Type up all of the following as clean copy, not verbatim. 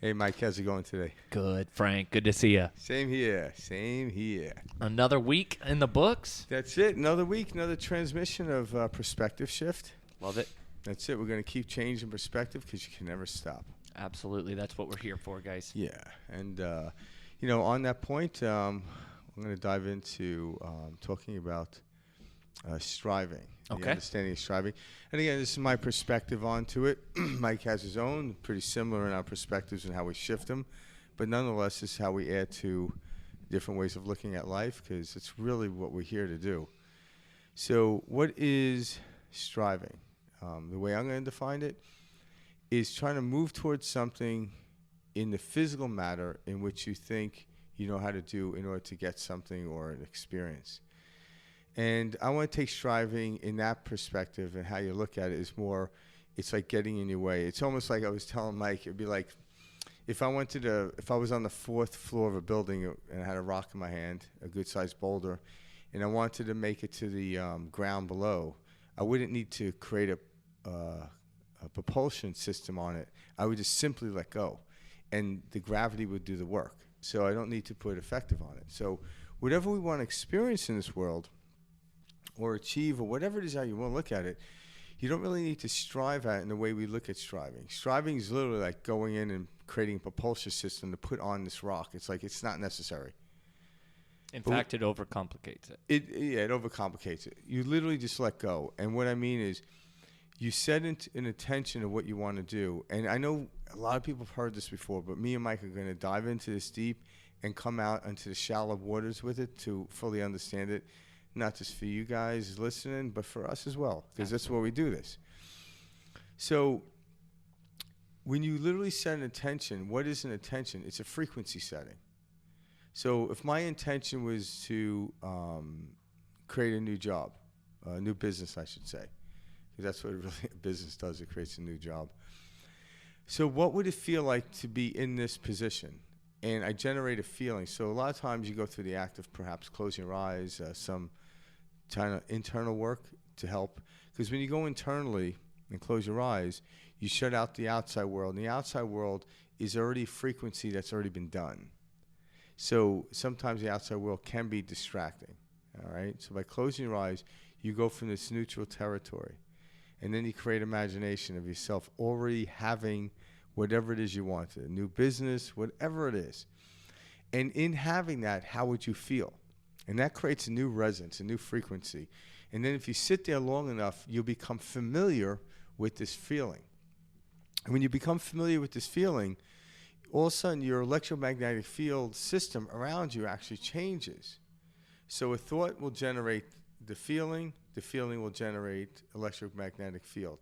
Hey, Mike, how's it going today? Good, Frank. Good to see you. Same here. Same here. Another week in the books. That's it. Another week, another transmission of perspective shift. Love it. That's it. We're going to keep changing perspective because you can never stop. Absolutely. That's what we're here for, guys. Yeah. And, on that point, I'm going to dive into talking about striving, the Okay. understanding of striving. And again, this is my perspective onto it. Mike has his own, pretty similar in our perspectives and how we shift them. But nonetheless, this is how we add to different ways of looking at life because it's really what we're here to do. So what is striving? The way I'm going to define it is trying to move towards something in the physical matter in which you think you know how to do in order to get something or an experience. And I want to take striving in that perspective, and how you look at it is more, it's like getting in your way. It's almost like I was telling Mike, it'd be like if I was on the fourth floor of a building and I had a rock in my hand, a good sized boulder, and I wanted to make it to the ground below, I wouldn't need to create a propulsion system on it. I would just simply let go, and the gravity would do the work. So I don't need to put effective on it. So whatever we want to experience in this world, or achieve, or whatever it is how you want to look at it, you don't really need to strive at it in the way we look at striving. Striving is literally like going in and creating a propulsion system to put on this rock. It's like it's not necessary. In But fact, it overcomplicates it. It overcomplicates it. You literally just let go. And what I mean is you set an intention of what you want to do. And I know a lot of people have heard this before, but me and Mike are going to dive into this deep and come out into the shallow waters with it to fully understand it. Not just for you guys listening, but for us as well, because that's where we do this. So when you literally set an intention, what is an intention? It's a frequency setting. So if my intention was to create a new job, a new business, I should say, because that's what really a business does. It creates a new job. So what would it feel like to be in this position? And I generate a feeling. So a lot of times you go through the act of perhaps closing your eyes, some kind of internal work to help. Because when you go internally and close your eyes, you shut out the outside world. And the outside world is already a frequency that's already been done. So sometimes the outside world can be distracting. All right. So by closing your eyes, you go from this neutral territory. And then you create imagination of yourself already having whatever it is you want, a new business, whatever it is. And in having that, how would you feel? And that creates a new resonance, a new frequency. And then if you sit there long enough, you'll become familiar with this feeling. And when you become familiar with this feeling, all of a sudden your electromagnetic field system around you actually changes. So a thought will generate the feeling will generate electromagnetic field.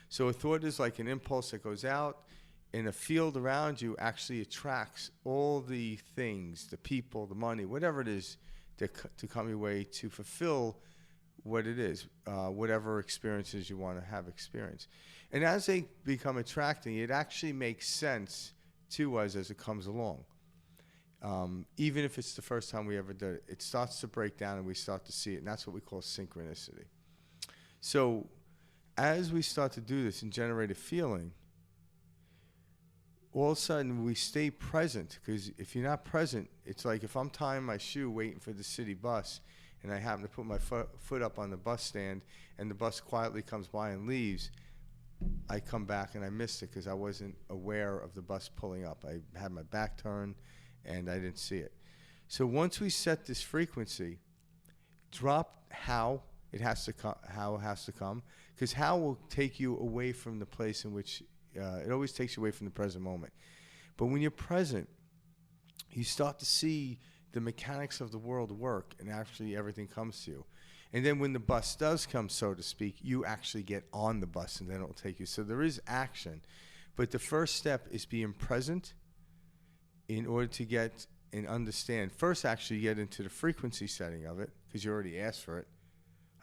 So a thought is like an impulse that goes out, and a field around you actually attracts all the things, the people, the money, whatever it is, to come your way to fulfill what it is, whatever experiences you want to have experienced. And as they become attracting, it actually makes sense to us as it comes along. Even if it's the first time we ever did it, it starts to break down and we start to see it, and that's what we call synchronicity. So as we start to do this and generate a feeling, all of a sudden we stay present, because if you're not present, it's like if I'm tying my shoe waiting for the city bus and I happen to put my foot up on the bus stand and the bus quietly comes by and leaves, I come back and I missed it because I wasn't aware of the bus pulling up. I had my back turned and I didn't see it. So once we set this frequency, drop how it has to come, because how will take you away from the place in which it always takes you away from the present moment. But when you're present, you start to see the mechanics of the world work, and actually everything comes to you. And then when the bus does come, so to speak, you actually get on the bus, and then it will take you. So there is action. But the first step is being present in order to get and understand. First, actually get into the frequency setting of it, because you already asked for it.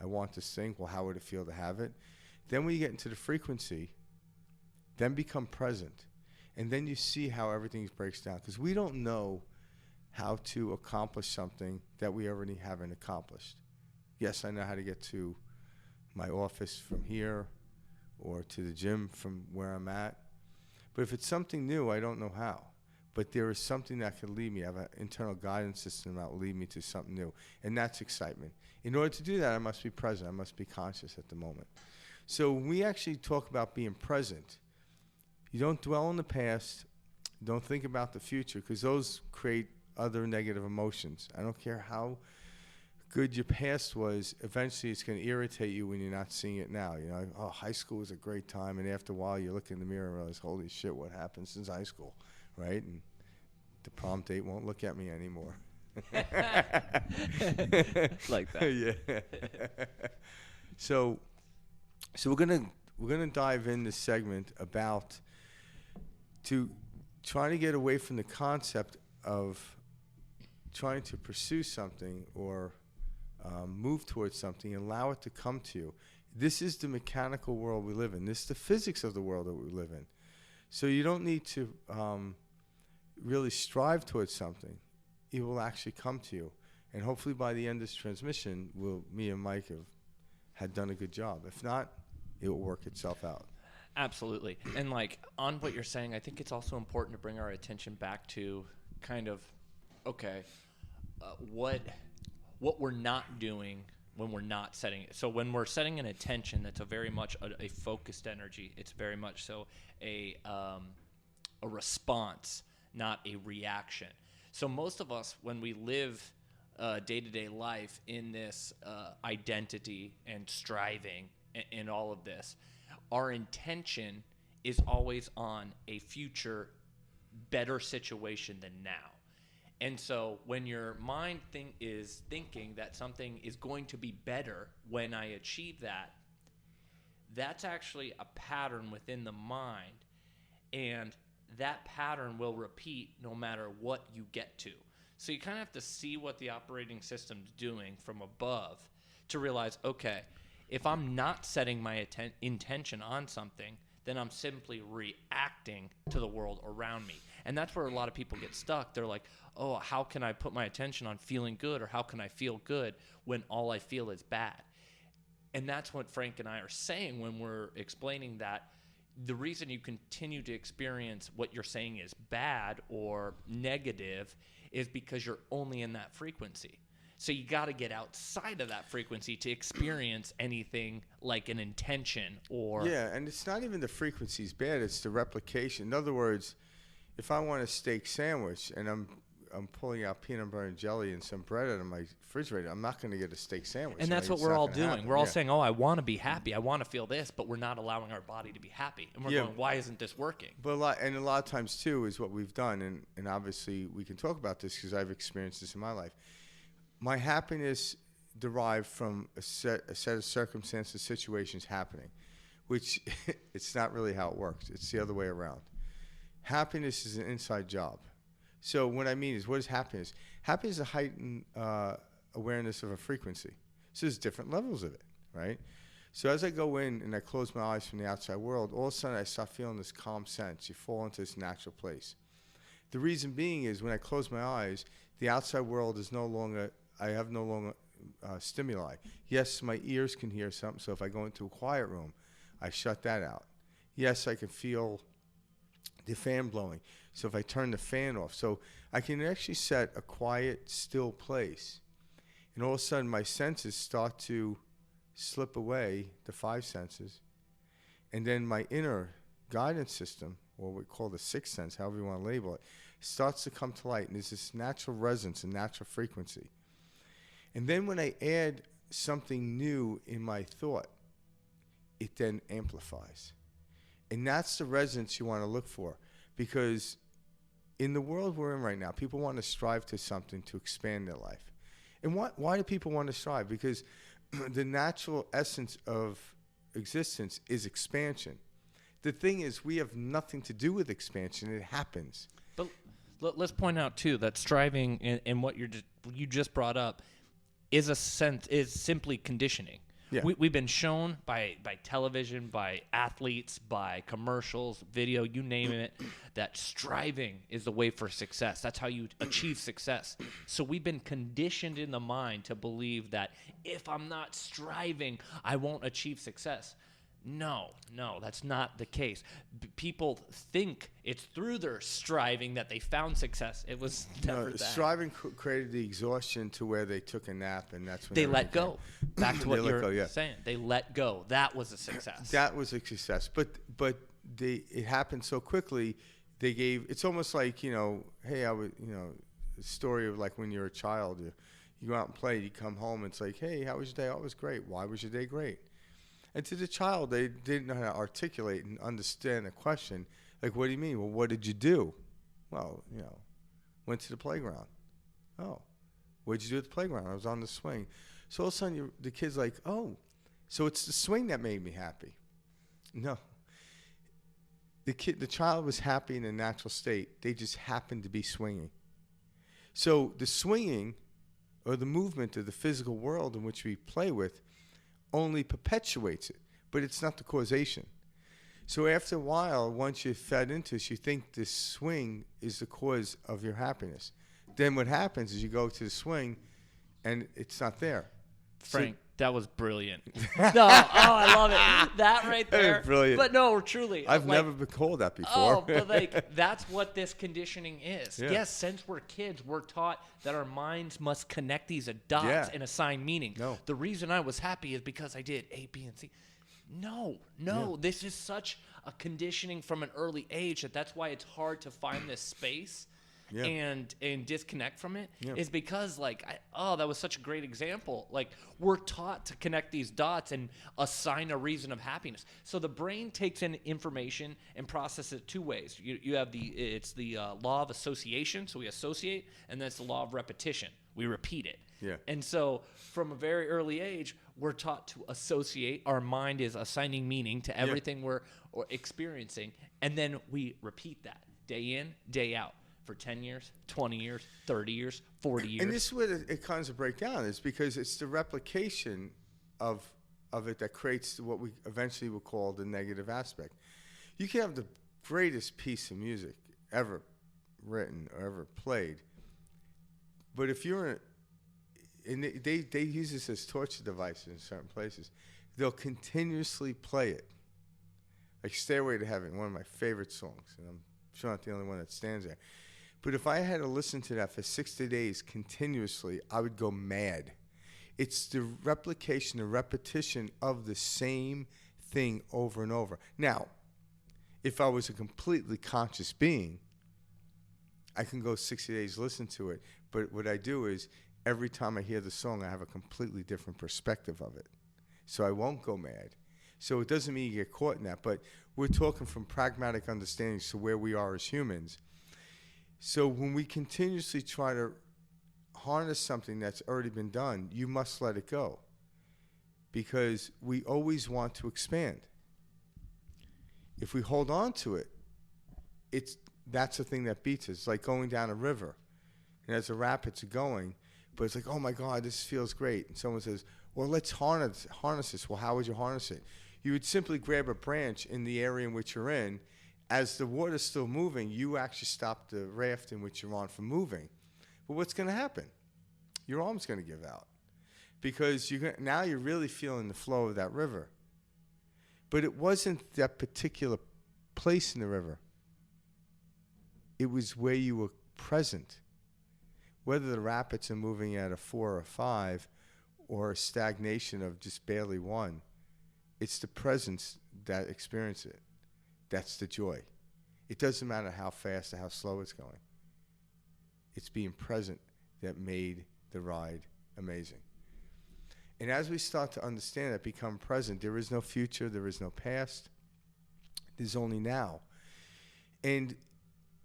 I want this thing. Well, how would it feel to have it? Then when you get into the frequency, then become present. And then you see how everything breaks down. Because we don't know how to accomplish something that we already haven't accomplished. Yes, I know how to get to my office from here or to the gym from where I'm at. But if it's something new, I don't know how. But there is something that can lead me. I have an internal guidance system that will lead me to something new. And that's excitement. In order to do that, I must be present. I must be conscious at the moment. So when we actually talk about being present, you don't dwell on the past. Don't think about the future, because those create other negative emotions. I don't care how good your past was, eventually it's going to irritate you when you're not seeing it now. You know, oh, high school was a great time, and after a while you look in the mirror and realize, holy shit, what happened since high school, right? And the prom date won't look at me anymore. Like that. Yeah. So we're gonna dive in this segment about to trying to get away from the concept of trying to pursue something or move towards something and allow it to come to you. This is the mechanical world we live in. This is the physics of the world that we live in. So you don't need to really strive towards something. It will actually come to you. And hopefully by the end of this transmission, me and Mike had done a good job. If not, it will work itself out. Absolutely. And like on what you're saying, I think it's also important to bring our attention back to kind of, okay, what we're not doing when we're not setting it. So when we're setting an attention, that's a very much a focused energy. It's very much so a response, not a reaction. So most of us, when we live day-to-day life in this identity and striving and all of this, our intention is always on a future better situation than now. And so when your mind is thinking that something is going to be better when I achieve that, that's actually a pattern within the mind. And that pattern will repeat no matter what you get to. So you kind of have to see what the operating system's doing from above to realize, okay, if I'm not setting my intention on something, then I'm simply reacting to the world around me. And that's where a lot of people get stuck. They're like, oh, how can I put my attention on feeling good, or how can I feel good when all I feel is bad? And that's what Frank and I are saying when we're explaining that the reason you continue to experience what you're saying is bad or negative is because you're only in that frequency. So you got to get outside of that frequency to experience anything like an intention or... Yeah, and it's not even the frequency's bad, it's the replication. In other words, if I want a steak sandwich and I'm pulling out peanut butter and jelly and some bread out of my refrigerator, I'm not going to get a steak sandwich. And that's right? what we're all doing. Happen. We're all saying, oh, I want to be happy. I want to feel this, but we're not allowing our body to be happy. And we're going, why isn't this working? But a lot of times, too, is what we've done, and obviously we can talk about this because I've experienced this in my life. My happiness derived from a set of circumstances, situations happening, which it's not really how it works. It's the other way around. Happiness is an inside job. So what I mean is, what is happiness? Happiness is a heightened awareness of a frequency. So there's different levels of it, right? So as I go in and I close my eyes from the outside world, all of a sudden I start feeling this calm sense. You fall into this natural place. The reason being is when I close my eyes, the outside world is no longer, I have no longer stimuli. Yes, my ears can hear something, so if I go into a quiet room, I shut that out. Yes, I can feel the fan blowing. So if I turn the fan off, so I can actually set a quiet, still place. And all of a sudden my senses start to slip away, the five senses. And then my inner guidance system, or what we call the sixth sense, however you want to label it, starts to come to light. And there's this natural resonance and natural frequency. And then when I add something new in my thought, it then amplifies. And that's the resonance you want to look for. Because in the world we're in right now, people want to strive to something to expand their life. And why do people want to strive? Because the natural essence of existence is expansion. The thing is, we have nothing to do with expansion. It happens. But let's point out, too, that striving and what you just brought up is simply conditioning. Yeah. We've been shown by television, by athletes, by commercials, video, you name it, that striving is the way for success. That's how you achieve success. So we've been conditioned in the mind to believe that if I'm not striving, I won't achieve success. No, that's not the case. People think it's through their striving that they found success. It was never No, that. striving created the exhaustion to where they took a nap, and that's when They everything let go. came. Back to what They let you're go, yeah. saying. They let go. That was a success. That was a success, but it happened so quickly. They gave. It's almost like, hey, I would, the story of like when you're a child, you go out and play, you come home, it's like, hey, how was your day? Oh, it was great. Why was your day great? And to the child, they didn't know how to articulate and understand a question. Like, what do you mean? Well, what did you do? Well, went to the playground. Oh, what did you do at the playground? I was on the swing. So all of a sudden, the kid's like, oh, so it's the swing that made me happy. No. The child was happy in a natural state. They just happened to be swinging. So the swinging or the movement of the physical world in which we play with only perpetuates it, but it's not the causation. So after a while, once you're fed into this, you think this swing is the cause of your happiness. Then what happens is you go to the swing and it's not there. Frank, that was brilliant. I love it. That right That was there. brilliant. But no, truly. I've never been called that before. But that's what this conditioning is. Yeah. Yes, since we're kids, we're taught that our minds must connect these dots Yeah. and assign meaning. No. The reason I was happy is because I did A, B, and C. No. Yeah. This is such a conditioning from an early age that's why it's hard to find this space. Yeah. And disconnect from it Yeah. is because that was such a great example. Like, we're taught to connect these dots and assign a reason of happiness. So the brain takes in information and processes it two ways. You have it's the law of association, so we associate, and then it's the law of repetition. We repeat it. Yeah. And so from a very early age, we're taught to associate. Our mind is assigning meaning to everything we're experiencing, and then we repeat that day in, day out. For 10 years, 20 years, 30 years, 40 years. And this is where it comes to break down, is because it's the replication of it that creates what we eventually will call the negative aspect. You can have the greatest piece of music ever written or ever played, but if you're and they use this as torture devices in certain places, they'll continuously play it. Like Stairway to Heaven, one of my favorite songs, and I'm sure not the only one that stands there. But if I had to listen to that for 60 days continuously, I would go mad. It's the replication, the repetition of the same thing over and over. Now, if I was a completely conscious being, I can go 60 days listen to it. But what I do is every time I hear the song, I have a completely different perspective of it. So I won't go mad. So it doesn't mean you get caught in that. But we're talking from pragmatic understandings to where we are as humans. So when we continuously try to harness something that's already been done, you must let it go, because we always want to expand. If we hold on to it, that's the thing that beats us. It's like going down a river, and as the rapids are going, but it's like, oh my God, this feels great. And someone says, well, let's harness this. Well, how would you harness it? You would simply grab a branch in the area in which you're in. As the water's still moving, you actually stop the raft in which you're on from moving. But what's going to happen? Your arm's going to give out, because now you're really feeling the flow of that river. But it wasn't that particular place in the river. It was where you were present. Whether the rapids are moving at a 4 or a 5 or a stagnation of just barely 1, it's the presence that experiences it. That's the joy. It doesn't matter how fast or how slow it's going. It's being present that made the ride amazing. And as we start to understand that, become present, there is no future, there is no past, there's only now. And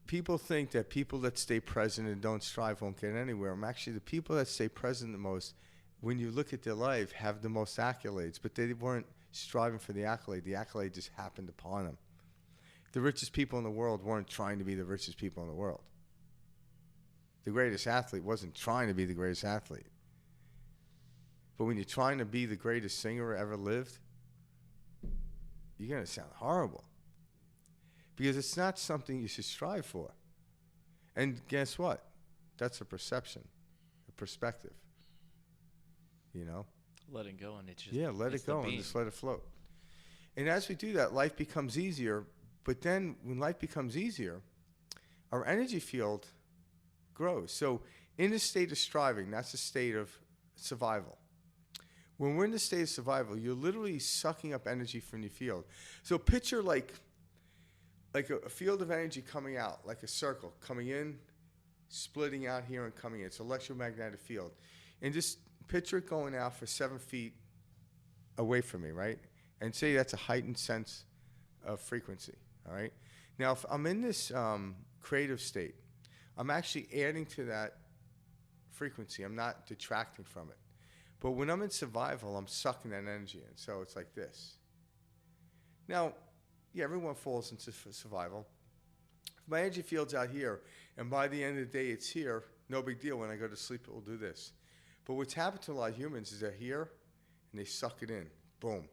people think that people that stay present and don't strive won't get anywhere. Actually, the people that stay present the most, when you look at their life, have the most accolades, but they weren't striving for the accolade. The accolade just happened upon them. The richest people in the world weren't trying to be the richest people in the world. The greatest athlete wasn't trying to be the greatest athlete. But when you're trying to be the greatest singer ever lived, you're going to sound horrible. Because it's not something you should strive for. And guess what? That's a perception, a perspective. You know? Letting go, and it just Yeah, let it's it go the and just let it float. And as we do that, life becomes easier. But then when life becomes easier, our energy field grows. So in a state of striving, that's a state of survival. When we're in the state of survival, you're literally sucking up energy from your field. So picture like a field of energy coming out, like a circle, coming in, splitting out here and coming in. It's an electromagnetic field. And just picture it going out for 7 feet away from me, right? And say that's a heightened sense of frequency, all right? Now, if I'm in this creative state, I'm actually adding to that frequency. I'm not detracting from it. But when I'm in survival, I'm sucking that energy in. So it's like this. Now, yeah, everyone falls into survival. If my energy field's out here, and by the end of the day it's here, no big deal. When I go to sleep, it will do this. But what's happened to a lot of humans is they're here, and they suck it in. Boom.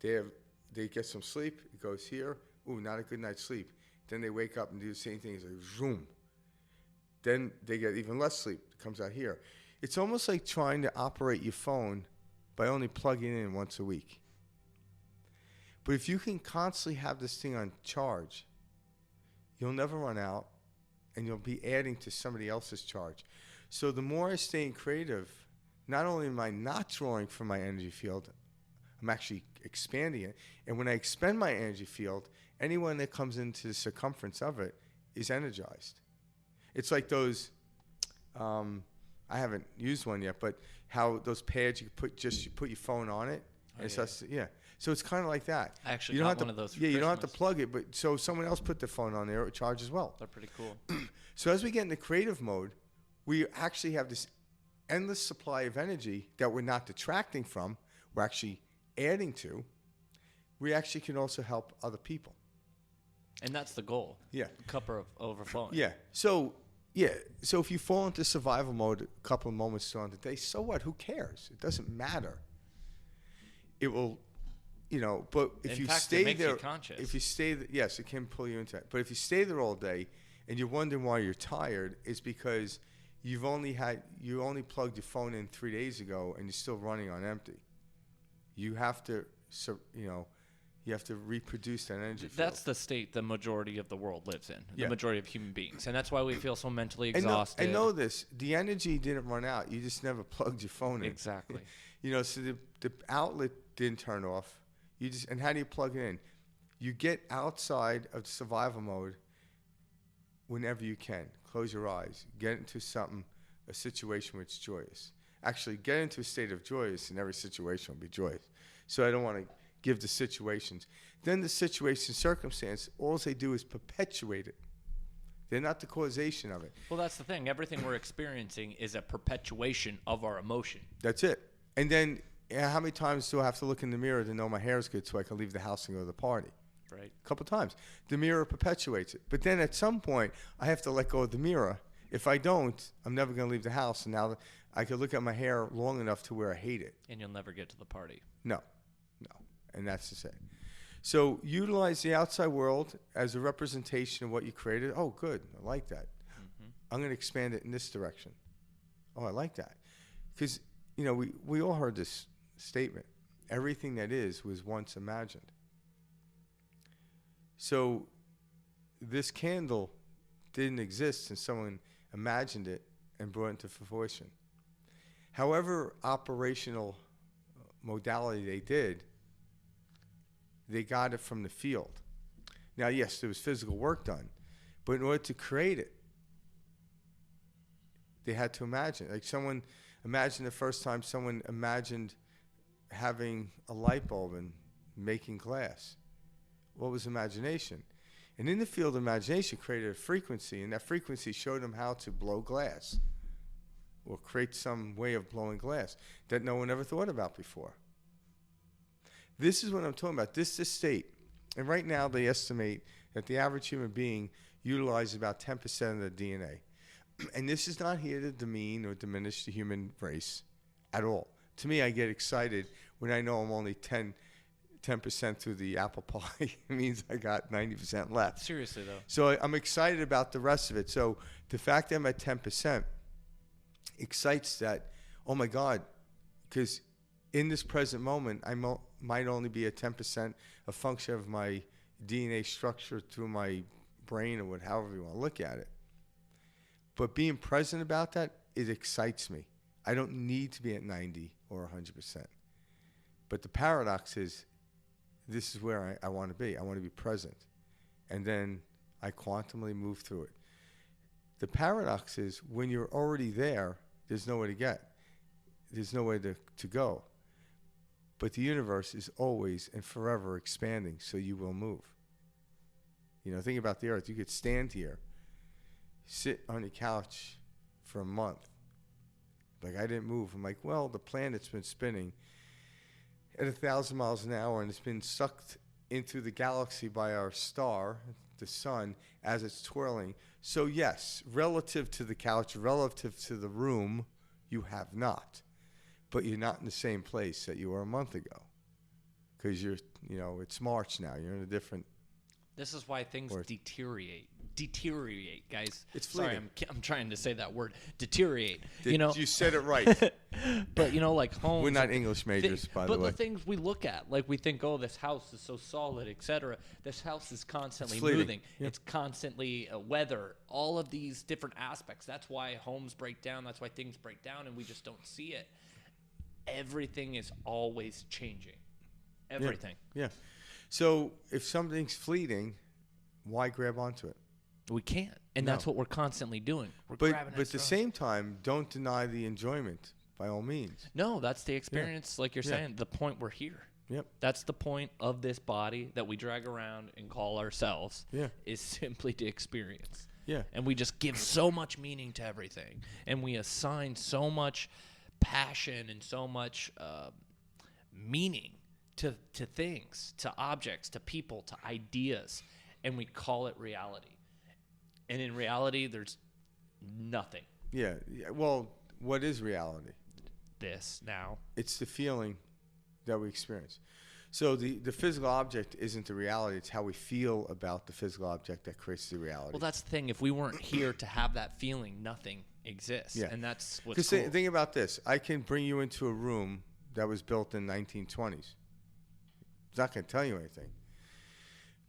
They get some sleep. It goes here. Ooh, not a good night's sleep. Then they wake up and do the same thing. It's like zoom. Then they get even less sleep. It comes out here. It's almost like trying to operate your phone by only plugging it in once a week. But if you can constantly have this thing on charge, you'll never run out, and you'll be adding to somebody else's charge. So the more I stay in creative, not only am I not drawing from my energy field, I'm actually expanding it. And when I expand my energy field, anyone that comes into the circumference of it is energized. It's like those, I haven't used one yet, but how those pads you put your phone on it. And yeah. So it's kind of like that. I actually you don't got have one of those for Yeah, you don't have to Christmas. plug it, but so someone else put the phone on there, it would charge as well. They're pretty cool. So as we get into creative mode, we actually have this endless supply of energy that we're not detracting from, we're actually adding to. We actually can also help other people. And that's the goal. Yeah. Cup of overflowing. Yeah. So if you fall into survival mode a couple of moments throughout the day, so what? Who cares? It doesn't matter. It will, but if In you fact, stay it makes there, you conscious. if you stay, yes, it can pull you into it. But if you stay there all day and you're wondering why you're tired, it's because you only plugged your phone in 3 days ago and you're still running on empty. You have to, you have to reproduce that energy field. That's the state the majority of the world lives in, Yeah. the majority of human beings. And that's why we feel so mentally And exhausted. know this, the energy didn't run out. You just never plugged your phone in. Exactly. So the outlet didn't turn off. And how do you plug it in? You get outside of survival mode whenever you can. Close your eyes. Get into a situation where it's joyous. Actually, get into a state of joyous, and every situation will be joyous. So I don't want to give the situations. Then the situation, circumstance, all they do is perpetuate it. They're not the causation of it. Well, that's the thing. Everything we're experiencing is a perpetuation of our emotion. That's it. And then how many times do I have to look in the mirror to know my hair's good so I can leave the house and go to the party? Right. A couple times. The mirror perpetuates it. But then at some point, I have to let go of the mirror. If I don't, I'm never going to leave the house. And now I can look at my hair long enough to where I hate it. And you'll never get to the party. No. And that's just it. So utilize the outside world as a representation of what you created. Oh, good. I like that. Mm-hmm. I'm going to expand it in this direction. Oh, I like that. Because, we all heard this statement. Everything that is was once imagined. So this candle didn't exist and someone imagined it and brought it into fruition. However operational modality they did, they got it from the field. Now, yes, there was physical work done, but in order to create it, they had to imagine. Like imagine the first time someone imagined having a light bulb and making glass. What was imagination? And in the field of imagination created a frequency, and that frequency showed them how to blow glass or create some way of blowing glass that no one ever thought about before. This is what I'm talking about. This state. And right now they estimate that the average human being utilizes about 10% of their DNA. And this is not here to demean or diminish the human race at all. To me, I get excited when I know I'm only 10% through the apple pie. It means I got 90% left. Seriously, though. So I'm excited about the rest of it. So the fact that I'm at 10% excites that, oh my God, because in this present moment, I might only be a 10% a function of my DNA structure through my brain or however you want to look at it. But being present about that, it excites me. I don't need to be at 90 or 100%. But the paradox is, this is where I want to be. I want to be present. And then I quantumly move through it. The paradox is, when you're already there, there's nowhere to get. There's nowhere to go. But the universe is always and forever expanding, so you will move. Think about the earth. You could stand here, sit on your couch for a month. Like, I didn't move. I'm like, well, the planet's been spinning at 1,000 miles an hour, and it's been sucked into the galaxy by our star, the sun, as it's twirling. So yes, relative to the couch, relative to the room, you have not. But you're not in the same place that you were a month ago. Because it's March now. You're in a different... This is why things deteriorate. Deteriorate, guys. It's Sorry, fleeting. I'm trying to say that word. Deteriorate. You said it right. But like homes. We're not English majors, by the way. But the things we look at, like we think, oh, this house is so solid, etc. This house is constantly moving. Yep. It's constantly weather. All of these different aspects. That's why homes break down. That's why things break down, and we just don't see it. Everything is always changing. Everything. Yeah. So if something's fleeting, why grab onto it? We can't, and that's what we're constantly doing. We're But grabbing at the same time, don't deny the enjoyment by all means. No, that's the experience, like you're Yeah. saying, the point we're here. Yep. That's the point of this body that we drag around and call ourselves, Yeah. is simply to experience. Yeah. And we just give so much meaning to everything, and we assign so much passion and so much meaning to things, to objects, to people, to ideas, and we call it reality. And in reality, there's nothing. Yeah. Well, what is reality? This now. It's the feeling that we experience. So the physical object isn't the reality. It's how we feel about the physical object that creates the reality. Well, that's the thing. If we weren't here to have that feeling, nothing exists. Yeah. And that's what's Because cool. think about this. I can bring you into a room that was built in 1920s. It's not going to tell you anything.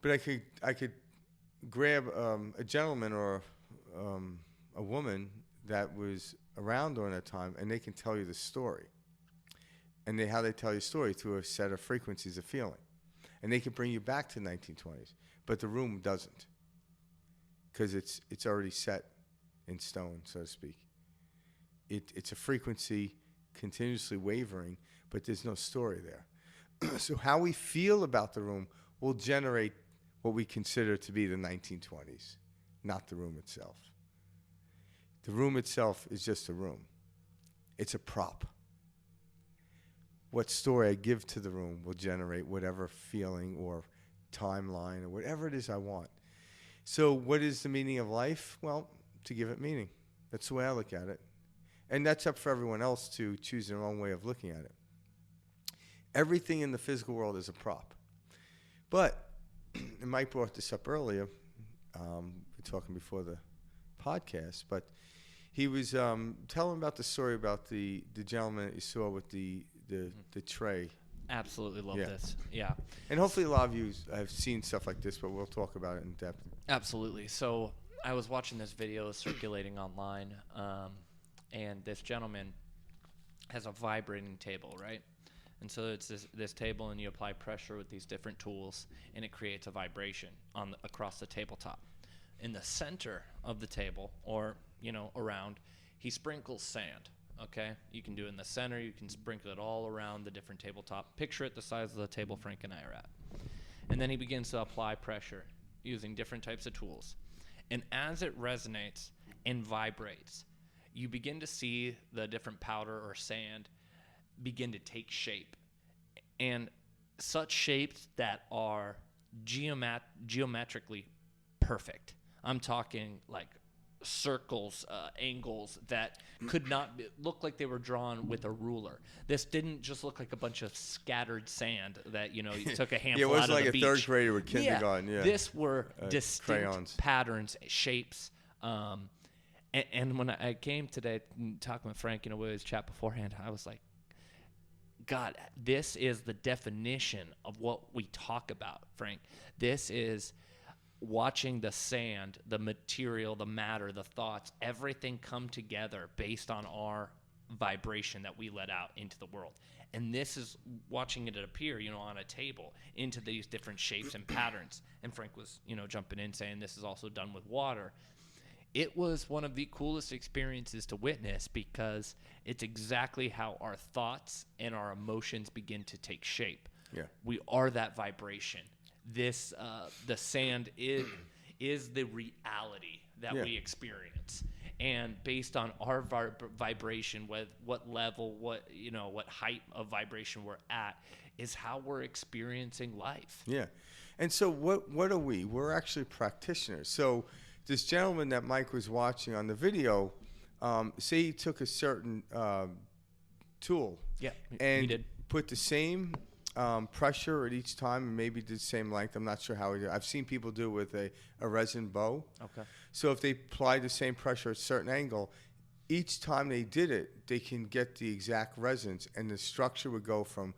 But I could grab a gentleman or a woman that was around during that time, and they can tell you the story. And how they tell you a story through a set of frequencies of feeling. And they can bring you back to 1920s. But the room doesn't. Because it's already set in stone, so to speak. It's a frequency continuously wavering, but there's no story there. So how we feel about the room will generate what we consider to be the 1920s, not the room itself. The room itself is just a room. It's a prop. What story I give to the room will generate whatever feeling or timeline or whatever it is I want. So what is the meaning of life? Well, to give it meaning. That's the way I look at it. And that's up for everyone else to choose their own way of looking at it. Everything in the physical world is a prop. But, and Mike brought this up earlier, we're talking before the podcast, but he was telling about the story about the gentleman that you saw with the tray. Absolutely love Yeah. this. Yeah. And hopefully a lot of you have seen stuff like this, but we'll talk about it in depth. Absolutely. So I was watching this video circulating online, and this gentleman has a vibrating table, right? And so it's this table, and you apply pressure with these different tools, and it creates a vibration across the tabletop. In the center of the table, or around, he sprinkles sand. Okay, you can do it in the center. You can sprinkle it all around the different tabletop. Picture it the size of the table Frank and I are at. And then he begins to apply pressure using different types of tools. And as it resonates and vibrates, you begin to see the different powder or sand begin to take shape. And such shapes that are geometrically perfect. I'm talking like circles, angles that could not look like they were drawn with a ruler. This didn't just look like a bunch of scattered sand that you took a handful Yeah, it was out of like the a beach. third grader with kindergarten. Yeah. This were distinct crayons. patterns, shapes. And when I came today talking with Frank, we always chat beforehand, I was like, God, this is the definition of what we talk about, Frank. This is watching the sand, the material, the matter, the thoughts, everything come together based on our vibration that we let out into the world. And this is watching it appear, on a table into these different shapes and patterns. And Frank was, jumping in saying this is also done with water. It was one of the coolest experiences to witness because it's exactly how our thoughts and our emotions begin to take shape. Yeah. We are that vibration. This, the sand is the reality that we experience. And based on our vibration, what level, what height of vibration we're at, is how we're experiencing life. Yeah. And so what are we? We're actually practitioners. So this gentleman that Mike was watching on the video, say he took a certain tool and he did. put the same pressure at each time and maybe did the same length. I'm not sure how he did. I've seen people do it with a resin bow. Okay. So if they apply the same pressure at a certain angle, each time they did it, they can get the exact resonance, and the structure would go from,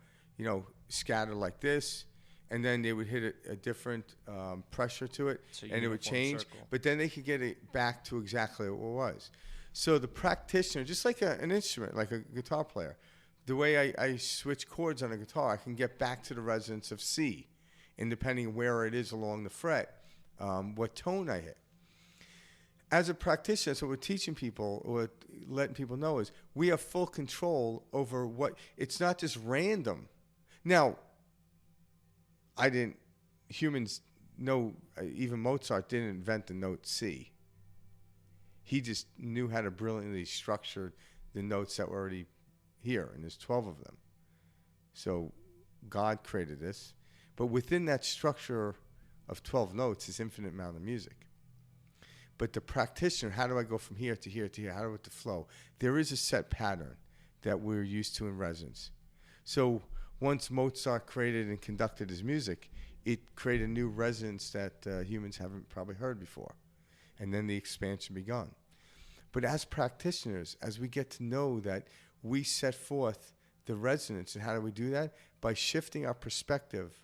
scattered like this, and then they would hit a different pressure to it, So and it would uniform change. circle. But then they could get it back to exactly what it was. So the practitioner, just like an instrument, like a guitar player, the way I switch chords on a guitar, I can get back to the resonance of C, and depending where it is along the fret, what tone I hit. As a practitioner, so we're teaching people, or letting people know is we have full control over it's not just random. Now, humans know, even Mozart didn't invent the note C. He just knew how to brilliantly structure the notes that were already here, and there's 12 of them. So God created this. But within that structure of 12 notes is infinite amount of music. But the practitioner, how do I go from here to here to here? How do I get the flow? There is a set pattern that we're used to in resonance. So once Mozart created and conducted his music, it created a new resonance that humans haven't probably heard before. And then the expansion begun. But as practitioners, as we get to know that, we set forth the resonance. And how do we do that? By shifting our perspective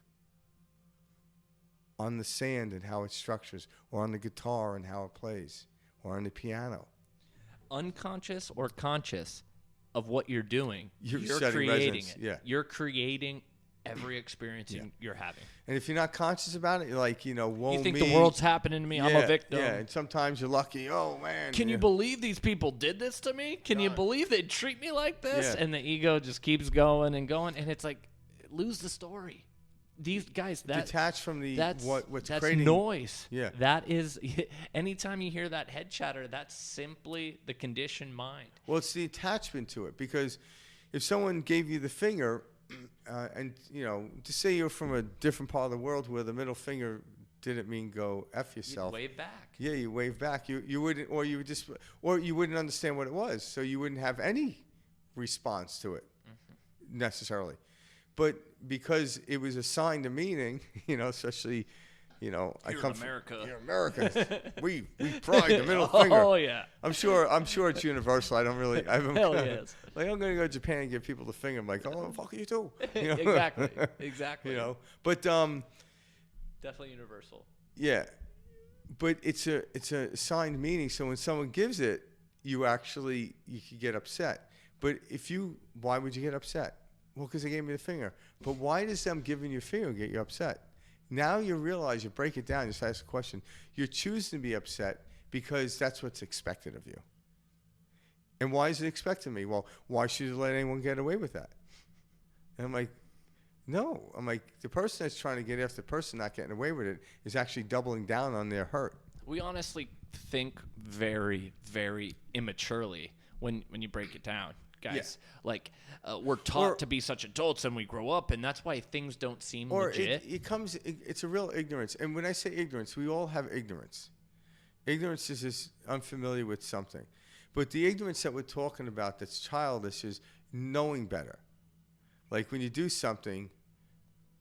on the sand and how it structures, or on the guitar and how it plays, or on the piano. Unconscious or conscious of what you're doing, You're you're setting creating resonance, it. yeah. You're creating every experience you're having. And if you're not conscious about it, you're like, woe You think me. the world's happening to me? I'm a victim. Yeah, and sometimes you're lucky. Oh, man. Can you believe these people did this to me? Can you God. believe they treat me like this? Yeah. And the ego just keeps going and going, and it's like, lose the story. These guys, detach from the that's what's creating noise. Yeah. That is, anytime you hear that head chatter, that's simply the conditioned mind. Well, it's the attachment to it, because if someone gave you the finger, and to say you're from a different part of the world where the middle finger didn't mean go F yourself. You wave back. Yeah, you wave back. You wouldn't, or you would just, or you wouldn't understand what it was, so you wouldn't have any response to it necessarily. But because it was assigned a meaning, especially, I come America. from Americans. we pride the middle finger. Oh yeah. I'm sure it's universal. I haven't. Hell yes. Like, I'm gonna go to Japan and give people the finger. I'm like, oh, fuck you too. Exactly. But definitely universal. yeah, but it's a assigned meaning. So when someone gives it, you could get upset. But why would you get upset? Well, because they gave me the finger. But why does them giving you a finger get you upset? Now you realize, you break it down, just ask a question. You're choosing to be upset because that's what's expected of you. And why is it expected of me? Well, why should you let anyone get away with that? And I'm like, no. I'm like, the person that's trying to get after the person not getting away with it is actually doubling down on their hurt. We honestly think very, very immaturely when you break it down, guys. Yeah. Like, we're taught to be such adults, and we grow up, and that's why things don't seem legit. It's a real ignorance. And when I say ignorance, we all have ignorance. Ignorance is just unfamiliar with something. But the ignorance that we're talking about that's childish is knowing better. Like when you do something,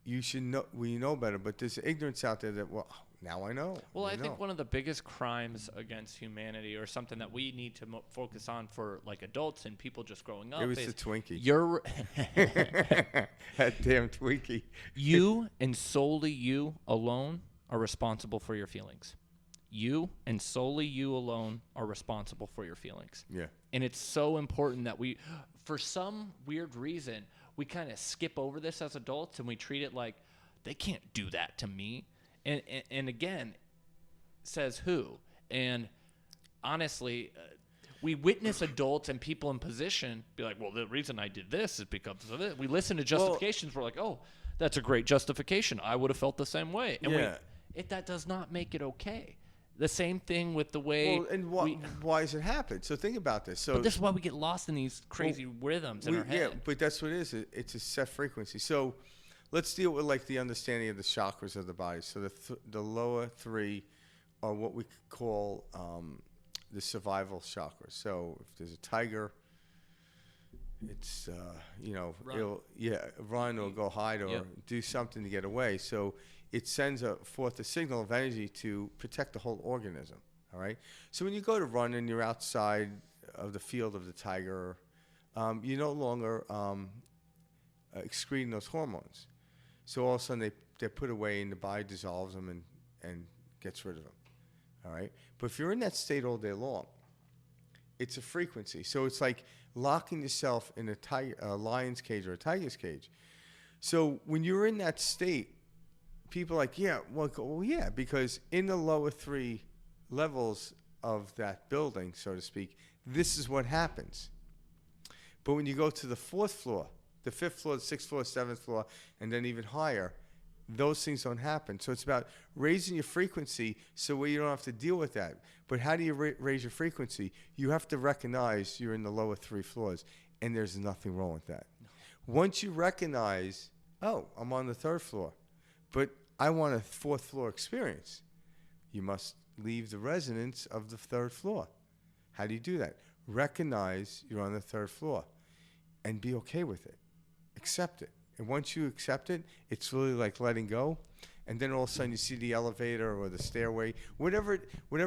you should know, we know better, but there's ignorance out there that, well, Now I know. Well, I know. think one of the biggest crimes against humanity, or something that we need to focus on for like adults and people just growing up, It was is the Twinkie. you're That damn Twinkie. you and solely you alone are responsible for your feelings. You and solely you alone are responsible for your feelings. Yeah. And it's so important that we, for some weird reason, we kind of skip over this as adults and we treat it like they can't do that to me. And again, says who? And honestly, we witness adults and people in position be like, well, the reason I did this is because of it. We listen to justifications. We're like, oh, that's a great justification. I would have felt the same way. And Yeah. that does not make it okay. The same thing with the way. Well, and why does it happen? So think about this. So But this is why we get lost in these crazy rhythms in our head. Yeah, but that's what it is. It's a set frequency. So let's deal with like the understanding of the chakras of the body. So the lower three are what we call the survival chakras. So if there's a tiger, it's Run. run or go hide or Yep. do something to get away. So it sends forth a signal of energy to protect the whole organism. All right. So when you go to run and you're outside of the field of the tiger, you're no longer excreting those hormones. So all of a sudden they're put away and the body dissolves them and gets rid of them. All right. But if you're in that state all day long, it's a frequency. So it's like locking yourself in a lion's cage or a tiger's cage. So when you're in that state, people are like, yeah, well, yeah, because in the lower three levels of that building, so to speak, this is what happens. But when you go to the fourth floor, the fifth floor, the sixth floor, seventh floor, and then even higher, those things don't happen. So it's about raising your frequency so where you don't have to deal with that. But how do you raise your frequency? You have to recognize you're in the lower three floors, and there's nothing wrong with that. Once you recognize, oh, I'm on the third floor, but I want a fourth floor experience, you must leave the residence of the third floor. How do you do that? Recognize you're on the third floor and be okay with it. Accept it. And once you accept it, it's really like letting go. And then all of a sudden you see the elevator or the stairway, whatever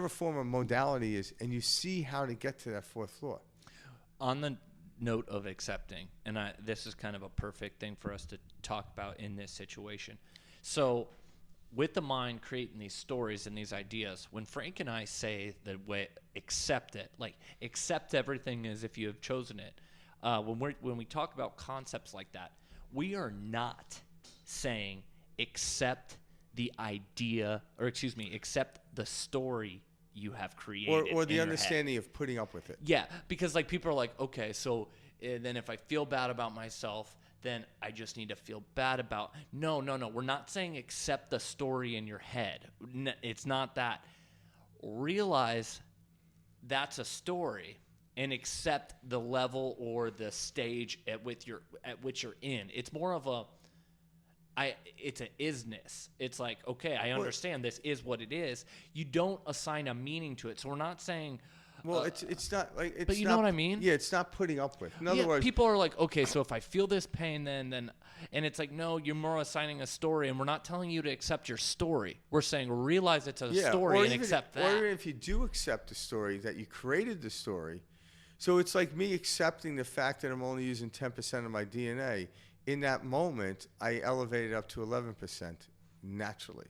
form of modality is, and you see how to get to that fourth floor. On the note of accepting, and this is kind of a perfect thing for us to talk about in this situation. So with the mind creating these stories and these ideas, when Frank and I say the way accept it, like accept everything as if you have chosen it, when we talk about concepts like that, we are not saying accept the idea, or excuse me, accept the story you have created, or the in your understanding head. of putting up with it. Yeah, because like people are like, okay, so then if I feel bad about myself, then I just need to feel bad about. No. We're not saying accept the story in your head. It's not that. Realize that's a story and accept the level or the stage at which you're in. It's more of it's an isness. It's like, okay, I understand this is what it is. You don't assign a meaning to it. So we're not saying. Well, it's not like it's. But you not, know what I mean? Yeah, it's not putting up with. In other words, people are like, okay, so if I feel this pain, then, and it's like, no, you're more assigning a story, and we're not telling you to accept your story. We're saying realize it's a story and accept that. Or even if you do accept the story that you created the story, so it's like me accepting the fact that I'm only using 10% of my DNA. In that moment, I elevated up to 11% naturally.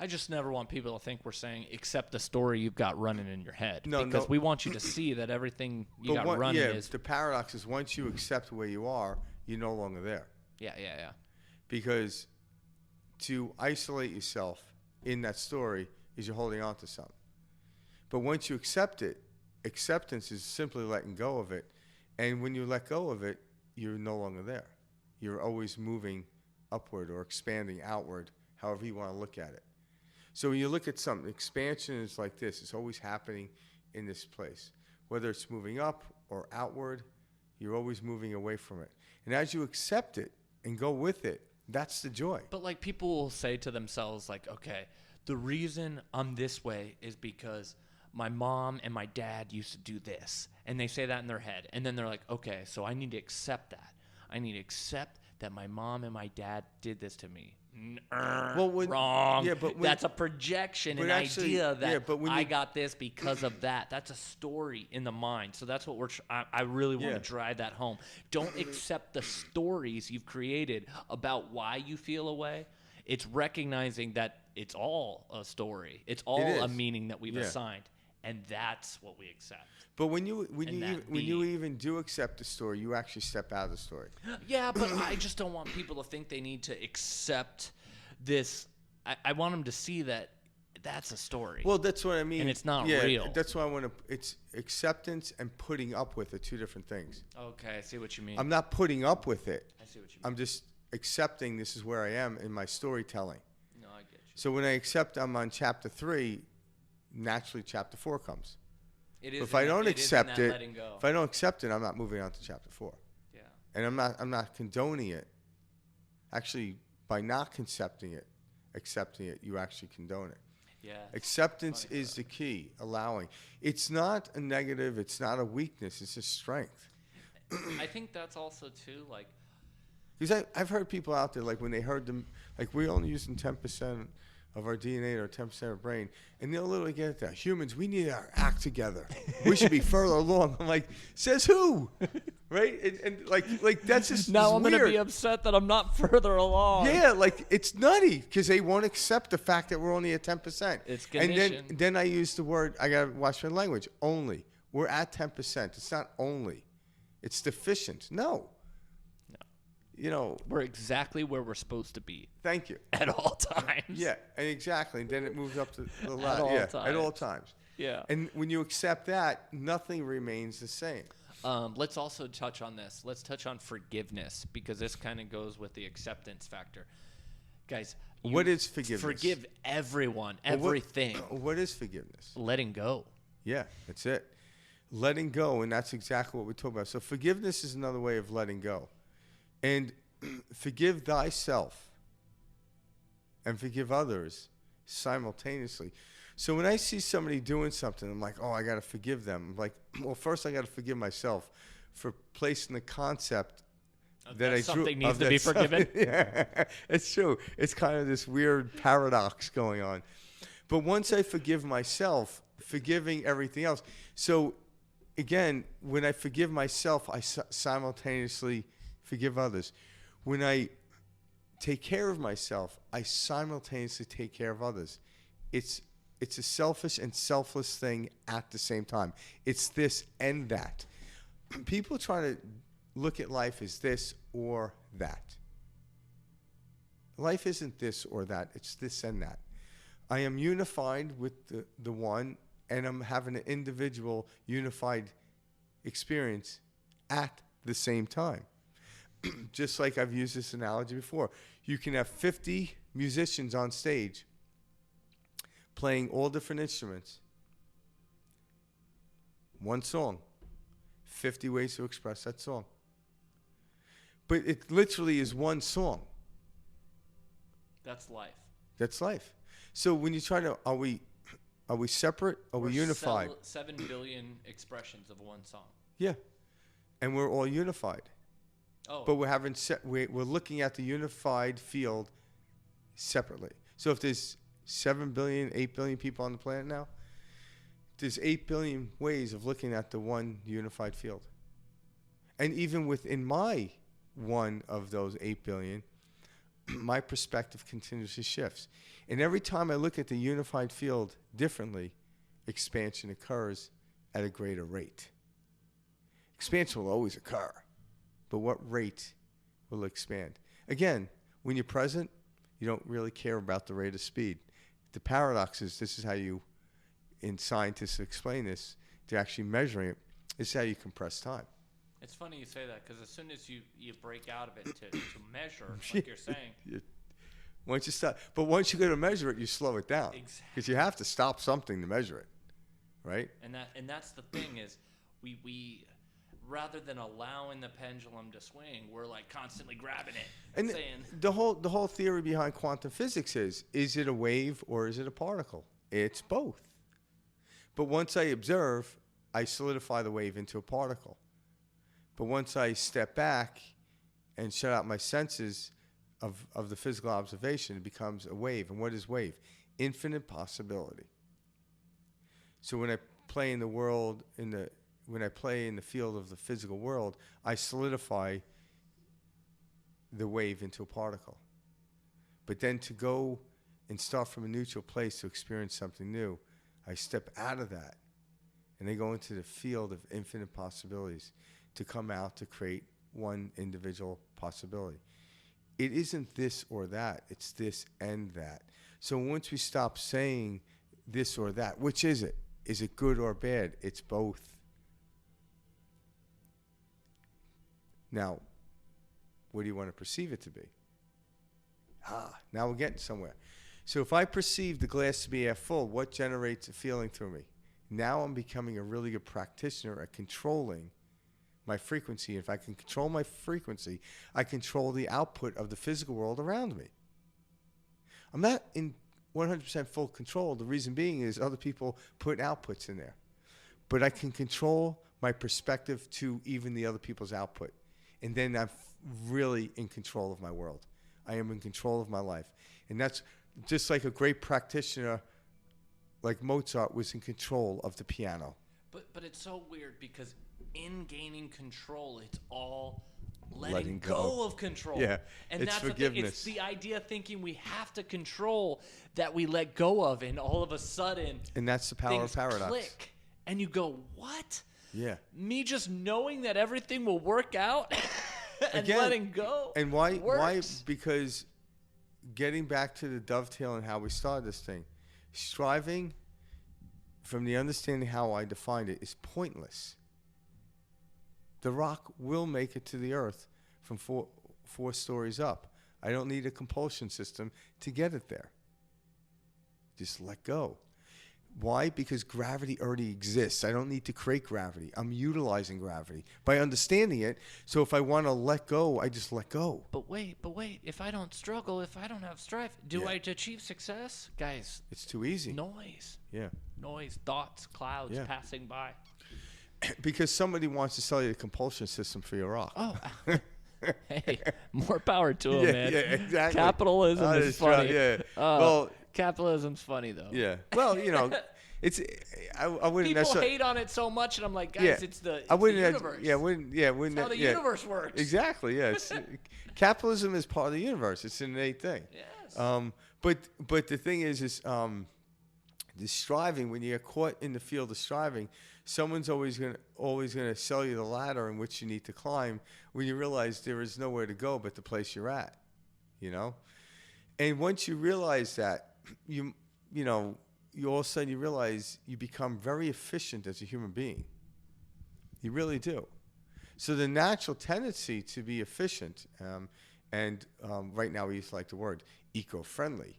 I just never want people to think we're saying accept the story you've got running in your head. No, because we want you to see that everything you got running is. The paradox is once you accept where you are, you're no longer there. Yeah. Because to isolate yourself in that story is you're holding on to something. But once you accept it, acceptance is simply letting go of it. And when you let go of it, you're no longer there. You're always moving upward or expanding outward, however you want to look at it. So when you look at something, expansion is like this. It's always happening in this place. Whether it's moving up or outward, you're always moving away from it. And as you accept it and go with it, that's the joy. But like people will say to themselves, like, okay, the reason I'm this way is because my mom and my dad used to do this. And they say that in their head. And then they're like, okay, so I need to accept that. I need to accept that my mom and my dad did this to me. Wrong. Yeah, but that's a projection, an actually, idea that yeah, but when I you, got this because of that. That's a story in the mind. So that's what I really want to drive that home. Don't accept the stories you've created about why you feel a way. It's recognizing that it's all a story. It's all a meaning that we've assigned, and that's what we accept. But when you even do accept the story, you actually step out of the story. Yeah, but I just don't want people to think they need to accept this. I want them to see that that's a story. Well, that's what I mean. And it's not real. That's why I want to. It's acceptance and putting up with it, two different things. Okay, I see what you mean. I'm not putting up with it. I see what you mean. I'm just accepting this is where I am in my storytelling. No, I get you. So when I accept I'm on chapter 3, naturally chapter 4 comes. It is. But if I don't accept it, if I don't accept it, I'm not moving on to chapter 4. Yeah. And I'm not condoning it. Actually, by not accepting it, you actually condone it. Yeah. Acceptance is the key. Allowing. It's not a negative. It's not a weakness. It's a strength. I think that's also too like. Because I've heard people out there, like when they heard them, like we're only using 10% of our DNA or 10% of our brain, and they'll literally get that. Humans, we need our act together. We should be further along. I'm like, says who? Right? And like that's just now I'm weird. going to be upset that I'm not further along. Yeah, like it's nutty because they won't accept the fact that we're only at 10%. It's conditioned. And then I use the word, I got to watch my language, only. We're at 10%. It's not only. It's deficient. No. You know, we're exactly where we're supposed to be. Thank you. At all times. Yeah, and exactly. And then it moves up to the left. At all times. At all times. Yeah. And when you accept that, nothing remains the same. Let's also touch on this. Let's touch on forgiveness because this kind of goes with the acceptance factor. Guys, what is forgiveness? Forgive everyone, everything. What is forgiveness? Letting go. Yeah, that's it. Letting go, and that's exactly what we talk about. So forgiveness is another way of letting go. And forgive thyself and forgive others simultaneously. So when I see somebody doing something, I'm like, oh, I got to forgive them. I'm like, well, first I got to forgive myself for placing the concept that I something needs to be forgiven. Yeah, it's true. It's kind of this weird paradox going on. But once I forgive myself, forgiving everything else. So again, when I forgive myself, I simultaneously forgive others. When I take care of myself, I simultaneously take care of others. It's a selfish and selfless thing at the same time. It's this and that. People try to look at life as this or that. Life isn't this or that. It's this and that. I am unified with the one, and I'm having an individual unified experience at the same time. Just like I've used this analogy before. You can have 50 musicians on stage playing all different instruments. One song. 50 ways to express that song. But it literally is one song. That's life. That's life. So when you try to, are we separate? Are we unified? 7 billion expressions of one song. Yeah. And we're all unified. Oh. But we're looking at the unified field separately. So if there's 7 billion, 8 billion people on the planet now, there's 8 billion ways of looking at the one unified field. And even within my one of those 8 billion, my perspective continuously shifts. And every time I look at the unified field differently, expansion occurs at a greater rate. Expansion will always occur. But what rate will expand? Again, when you're present, you don't really care about the rate of speed. The paradox is, this is how you, in scientists explain this, they're actually measuring it, this is how you compress time. It's funny you say that because as soon as you break out of it to measure, like you're saying. Once you stop, but once you go to measure it, you slow it down. Exactly. Because you have to stop something to measure it, right? And that's the thing is, we rather than allowing the pendulum to swing, we're like constantly grabbing it and saying the whole theory behind quantum physics is it a wave or is it a particle? It's both. But once I observe, I solidify the wave into a particle. But once I step back and shut out my senses of the physical observation, it becomes a wave. And what is wave? Infinite possibility. So when I play in the world, when I play in the field of the physical world, I solidify the wave into a particle. But then to go and start from a neutral place to experience something new, I step out of that and they go into the field of infinite possibilities to come out to create one individual possibility. It isn't this or that, it's this and that. So once we stop saying this or that, which is it? Is it good or bad? It's both. Now, what do you want to perceive it to be? Now we're getting somewhere. So if I perceive the glass to be half full, what generates a feeling through me? Now I'm becoming a really good practitioner at controlling my frequency. If I can control my frequency, I control the output of the physical world around me. I'm not in 100% full control. The reason being is other people put outputs in there. But I can control my perspective to even the other people's output. And then I'm really in control of my world. I am in control of my life. And that's just like a great practitioner like Mozart was in control of the piano. But it's so weird because in gaining control, it's all letting go of control. Yeah, and it's that's forgiveness. The thing. It's the idea thinking we have to control that we let go of, and all of a sudden, And that's the power of things paradox. click, and you go, "What? Yeah. Me just knowing that everything will work out and Again, letting go." And why? works. Because getting back to the dovetail and how we started this thing, striving from the understanding how I defined it is pointless. The rock will make it to the earth from four stories up. I don't need a compulsion system to get it there. Just let go. Why? Because gravity already exists. I don't need to create gravity. I'm utilizing gravity by understanding it. So if I want to let go, I just let go. But wait. If I don't struggle, if I don't have strife, do I achieve success? Guys, It's too easy. noise, Yeah. thoughts, clouds Yeah. passing by. Because somebody wants to sell you the compulsion system for your rock. Oh, hey, more power to him, Yeah, man. yeah, exactly. Capitalism Oh, is that's right, funny. yeah. Well, capitalism's funny though. yeah. Well, it's I wouldn't People necessarily. hate on it so much, and I'm like, guys, Yeah. it's the I wouldn't. universe. Wouldn't. It's how the yeah. universe works. Exactly. Yeah. It's, capitalism is part of the universe. It's an innate thing. Yes. But the thing is the striving. When you're caught in the field of striving, someone's always gonna sell you the ladder in which you need to climb. When you realize there is nowhere to go but the place you're at, And once you realize that, you all of a sudden you realize you become very efficient as a human being. You really do. So the natural tendency to be efficient, and right now we use like the word eco-friendly.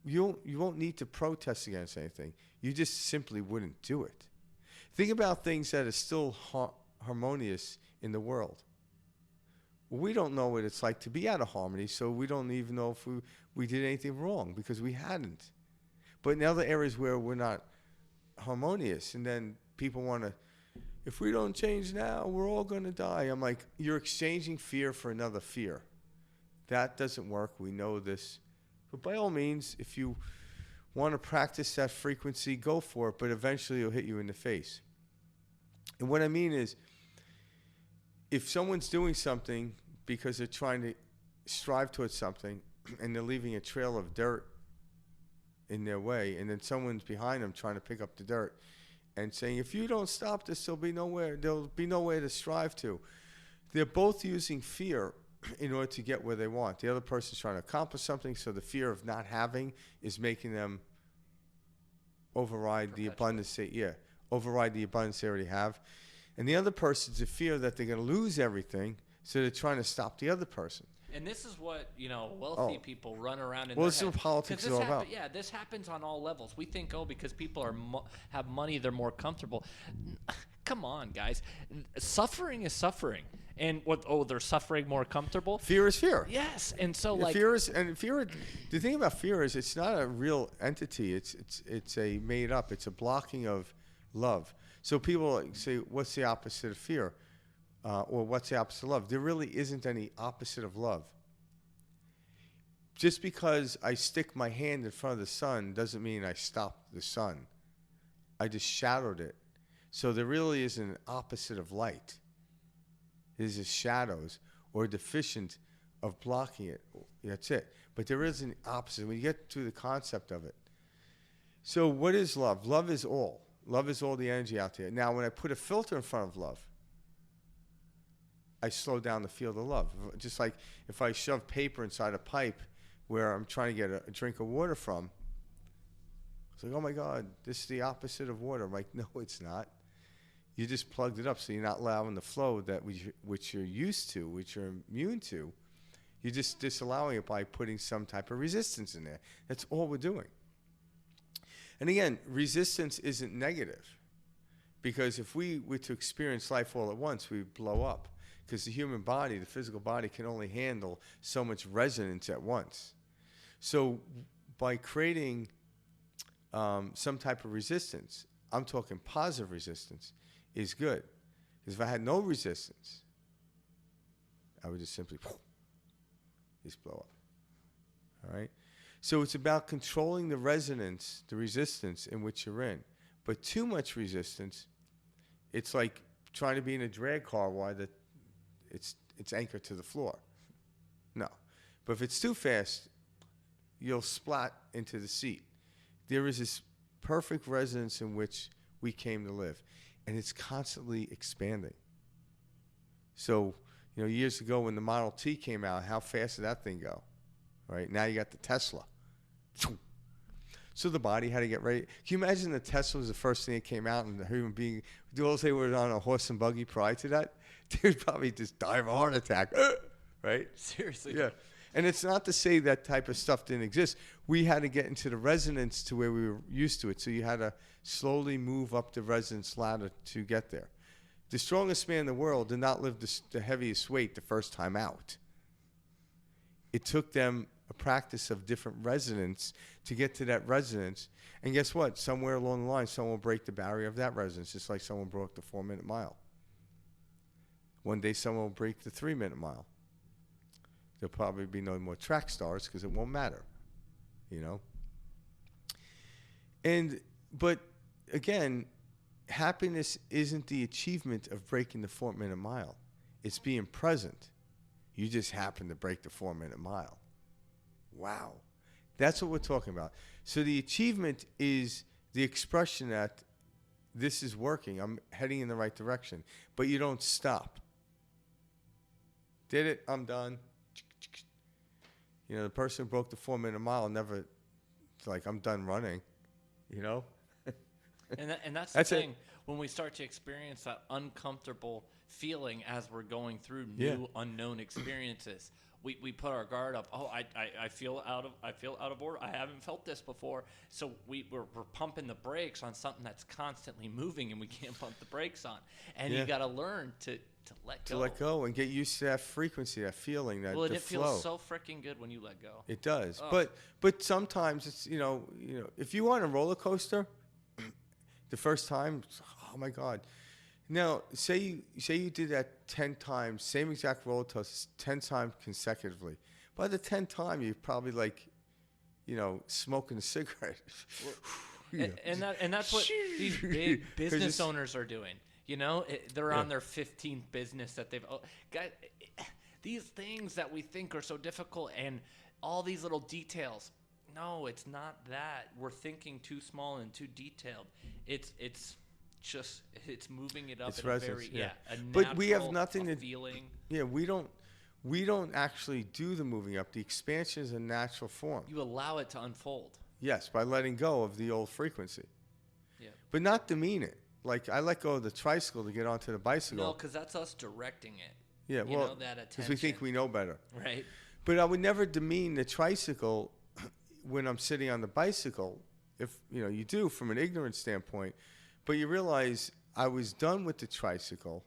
You won't need to protest against anything. You just simply wouldn't do it. Think about things that are still harmonious in the world. We don't know what it's like to be out of harmony, so we don't even know if we did anything wrong because we hadn't. But in other areas where we're not harmonious, and then people want to, if we don't change now, we're all going to die. I'm like, you're exchanging fear for another fear. That doesn't work. We know this. But by all means, if you want to practice that frequency, go for it, but eventually it'll hit you in the face. And what I mean is, if someone's doing something because they're trying to strive towards something and they're leaving a trail of dirt in their way, and then someone's behind them trying to pick up the dirt and saying, if you don't stop this, there'll be nowhere to strive to. They're both using fear in order to get where they want. The other person's trying to accomplish something, so the fear of not having is making them override the abundance they already have. And the other person's a fear that they're going to lose everything, so they're trying to stop the other person. And this is what, wealthy people run around in Well, their this is what head. politics 'Cause is all this about. Yeah, this happens on all levels. We think, because people are have money, they're more comfortable. Come on, guys. Suffering is suffering. And they're suffering more comfortable? Fear is fear. Yes. And so, Fear. The thing about fear is it's not a real entity. It's a made up. It's a blocking of love. So people say, what's the opposite of fear? or what's the opposite of love? There really isn't any opposite of love. Just because I stick my hand in front of the sun doesn't mean I stopped the sun. I just shadowed it. So there really isn't an opposite of light. There's just shadows or deficient of blocking it. That's it. But there is an opposite when you get to the concept of it. So what is love? Love is all. Love is all the energy out there. Now, when I put a filter in front of love, I slow down the field of love. Just like if I shove paper inside a pipe where I'm trying to get a drink of water from, it's like, oh my God, this is the opposite of water. I'm like, no, it's not. You just plugged it up, so you're not allowing the flow that which you're used to, which you're immune to. You're just disallowing it by putting some type of resistance in there. That's all we're doing. And again, resistance isn't negative, because if we were to experience life all at once, we'd blow up, because the human body, the physical body, can only handle so much resonance at once. So by creating some type of resistance, I'm talking positive resistance, is good. Because if I had no resistance, I would just simply just blow up. All right? So it's about controlling the resonance, the resistance in which you're in. But too much resistance, it's like trying to be in a drag car while it's anchored to the floor. No. But if it's too fast, you'll splat into the seat. There is this perfect resonance in which we came to live, and it's constantly expanding. So, years ago when the Model T came out, how fast did that thing go? Right? Now you got the Tesla. So the body had to get ready. Can you imagine the Tesla was the first thing that came out, and the human being, do all say we were on a horse and buggy prior to that? They'd probably just die of a heart attack. Right? Seriously. Yeah. And it's not to say that type of stuff didn't exist. We had to get into the resonance to where we were used to it. So you had to slowly move up the resonance ladder to get there. The strongest man in the world did not lift the heaviest weight the first time out. It took them a practice of different resonance to get to that resonance. And guess what? Somewhere along the line, someone will break the barrier of that resonance, just like someone broke the 4-minute mile. One day, someone will break the 3-minute mile. There'll probably be no more track stars because it won't matter, But again, happiness isn't the achievement of breaking the 4-minute mile. It's being present. You just happen to break the 4-minute mile. Wow. That's what we're talking about. So the achievement is the expression that this is working. I'm heading in the right direction. But you don't stop. Did it. I'm done. The person who broke the 4-minute mile never, like, I'm done running, And that's That's the it. thing. When we start to experience that uncomfortable feeling as we're going through new unknown experiences, we put our guard up. Oh, I feel out of order. I haven't felt this before. So we're pumping the brakes on something that's constantly moving, and we can't pump the brakes on. And you got to learn to let go. To let go and get used to that frequency, that feeling, that Well, the it flow. feels so freaking good when you let go. It does. Oh. But sometimes it's if you want a roller coaster, the first time, oh my God. Now say you did that 10 times, same exact roller coaster 10 times consecutively. By the 10th time, you're probably like, smoking a cigarette. And that's what these big business owners are doing. They're on their 15th business that they've got. These things that we think are so difficult, and all these little details. No, it's not that. We're thinking too small and too detailed. It's moving it up. It's in resonance, a natural, but we have nothing to feeling. Yeah, we don't actually do the moving up. The expansion is a natural form. You allow it to unfold. Yes, by letting go of the old frequency. Yeah. But not demean it. Like, I let go of the tricycle to get onto the bicycle. No, because that's us directing it. Yeah, well, that because we think attention. we know better. Right. But I would never demean the tricycle when I'm sitting on the bicycle. If you do from an ignorant standpoint, but you realize I was done with the tricycle,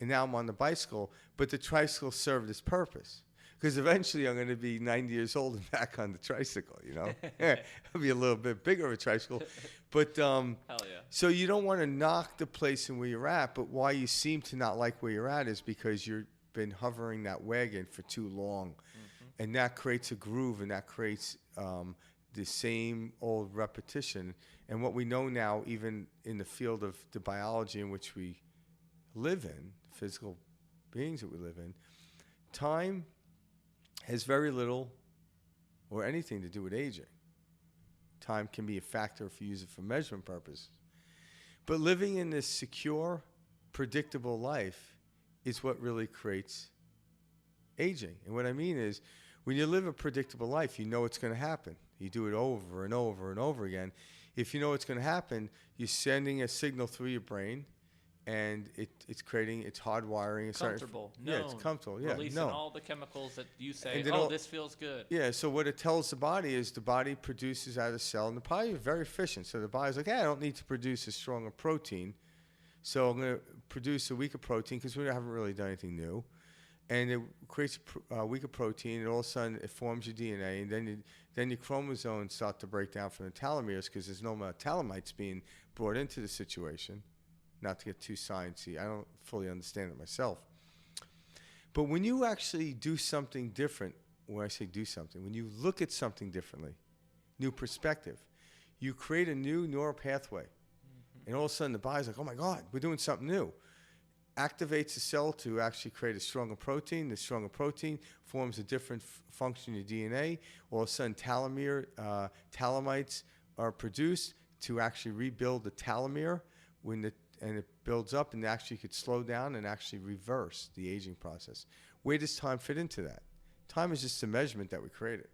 and now I'm on the bicycle. But the tricycle served its purpose. Because eventually I'm going to be 90 years old and back on the tricycle, you know? It'll be a little bit bigger of a tricycle. But Hell yeah. so you don't want to knock the place in where you're at, but why you seem to not like where you're at is because you've been hovering that wagon for too long. And that creates a groove, and that creates the same old repetition. And what we know now, even in the field of the biology in which we live in, physical beings that we live in, time has very little or anything to do with aging. Time can be a factor if you use it for measurement purposes. But living in this secure, predictable life is what really creates aging. And what I mean is, when you live a predictable life, you know it's going to happen. You do it over and over and over again. If you know it's going to happen, you're sending a signal through your brain, and it's hardwiring. Comfortable. Yeah, it's comfortable. Yeah, Releasing all the chemicals that you say, this feels good. Yeah, so what it tells the body is the body produces out of cell, and the body is very efficient. So the body's like, hey, I don't need to produce a stronger protein, so I'm going to produce a weaker protein because we haven't really done anything new. And it creates a weaker protein, and all of a sudden it forms your DNA, and then your chromosomes start to break down from the telomeres because there's no metalamites being brought into the situation. Not to get too sciencey, I don't fully understand it myself. But when you actually do something different, when I say do something, when you look at something differently, new perspective, you create a new neural pathway. And all of a sudden the body's like, oh my God, we're doing something new. Activates the cell to actually create a stronger protein. The stronger protein forms a different function in your DNA. All of a sudden telamites are produced to actually rebuild the telomere and it builds up, and actually could slow down and actually reverse the aging process. Where does time fit into that? Time is just a measurement that we created.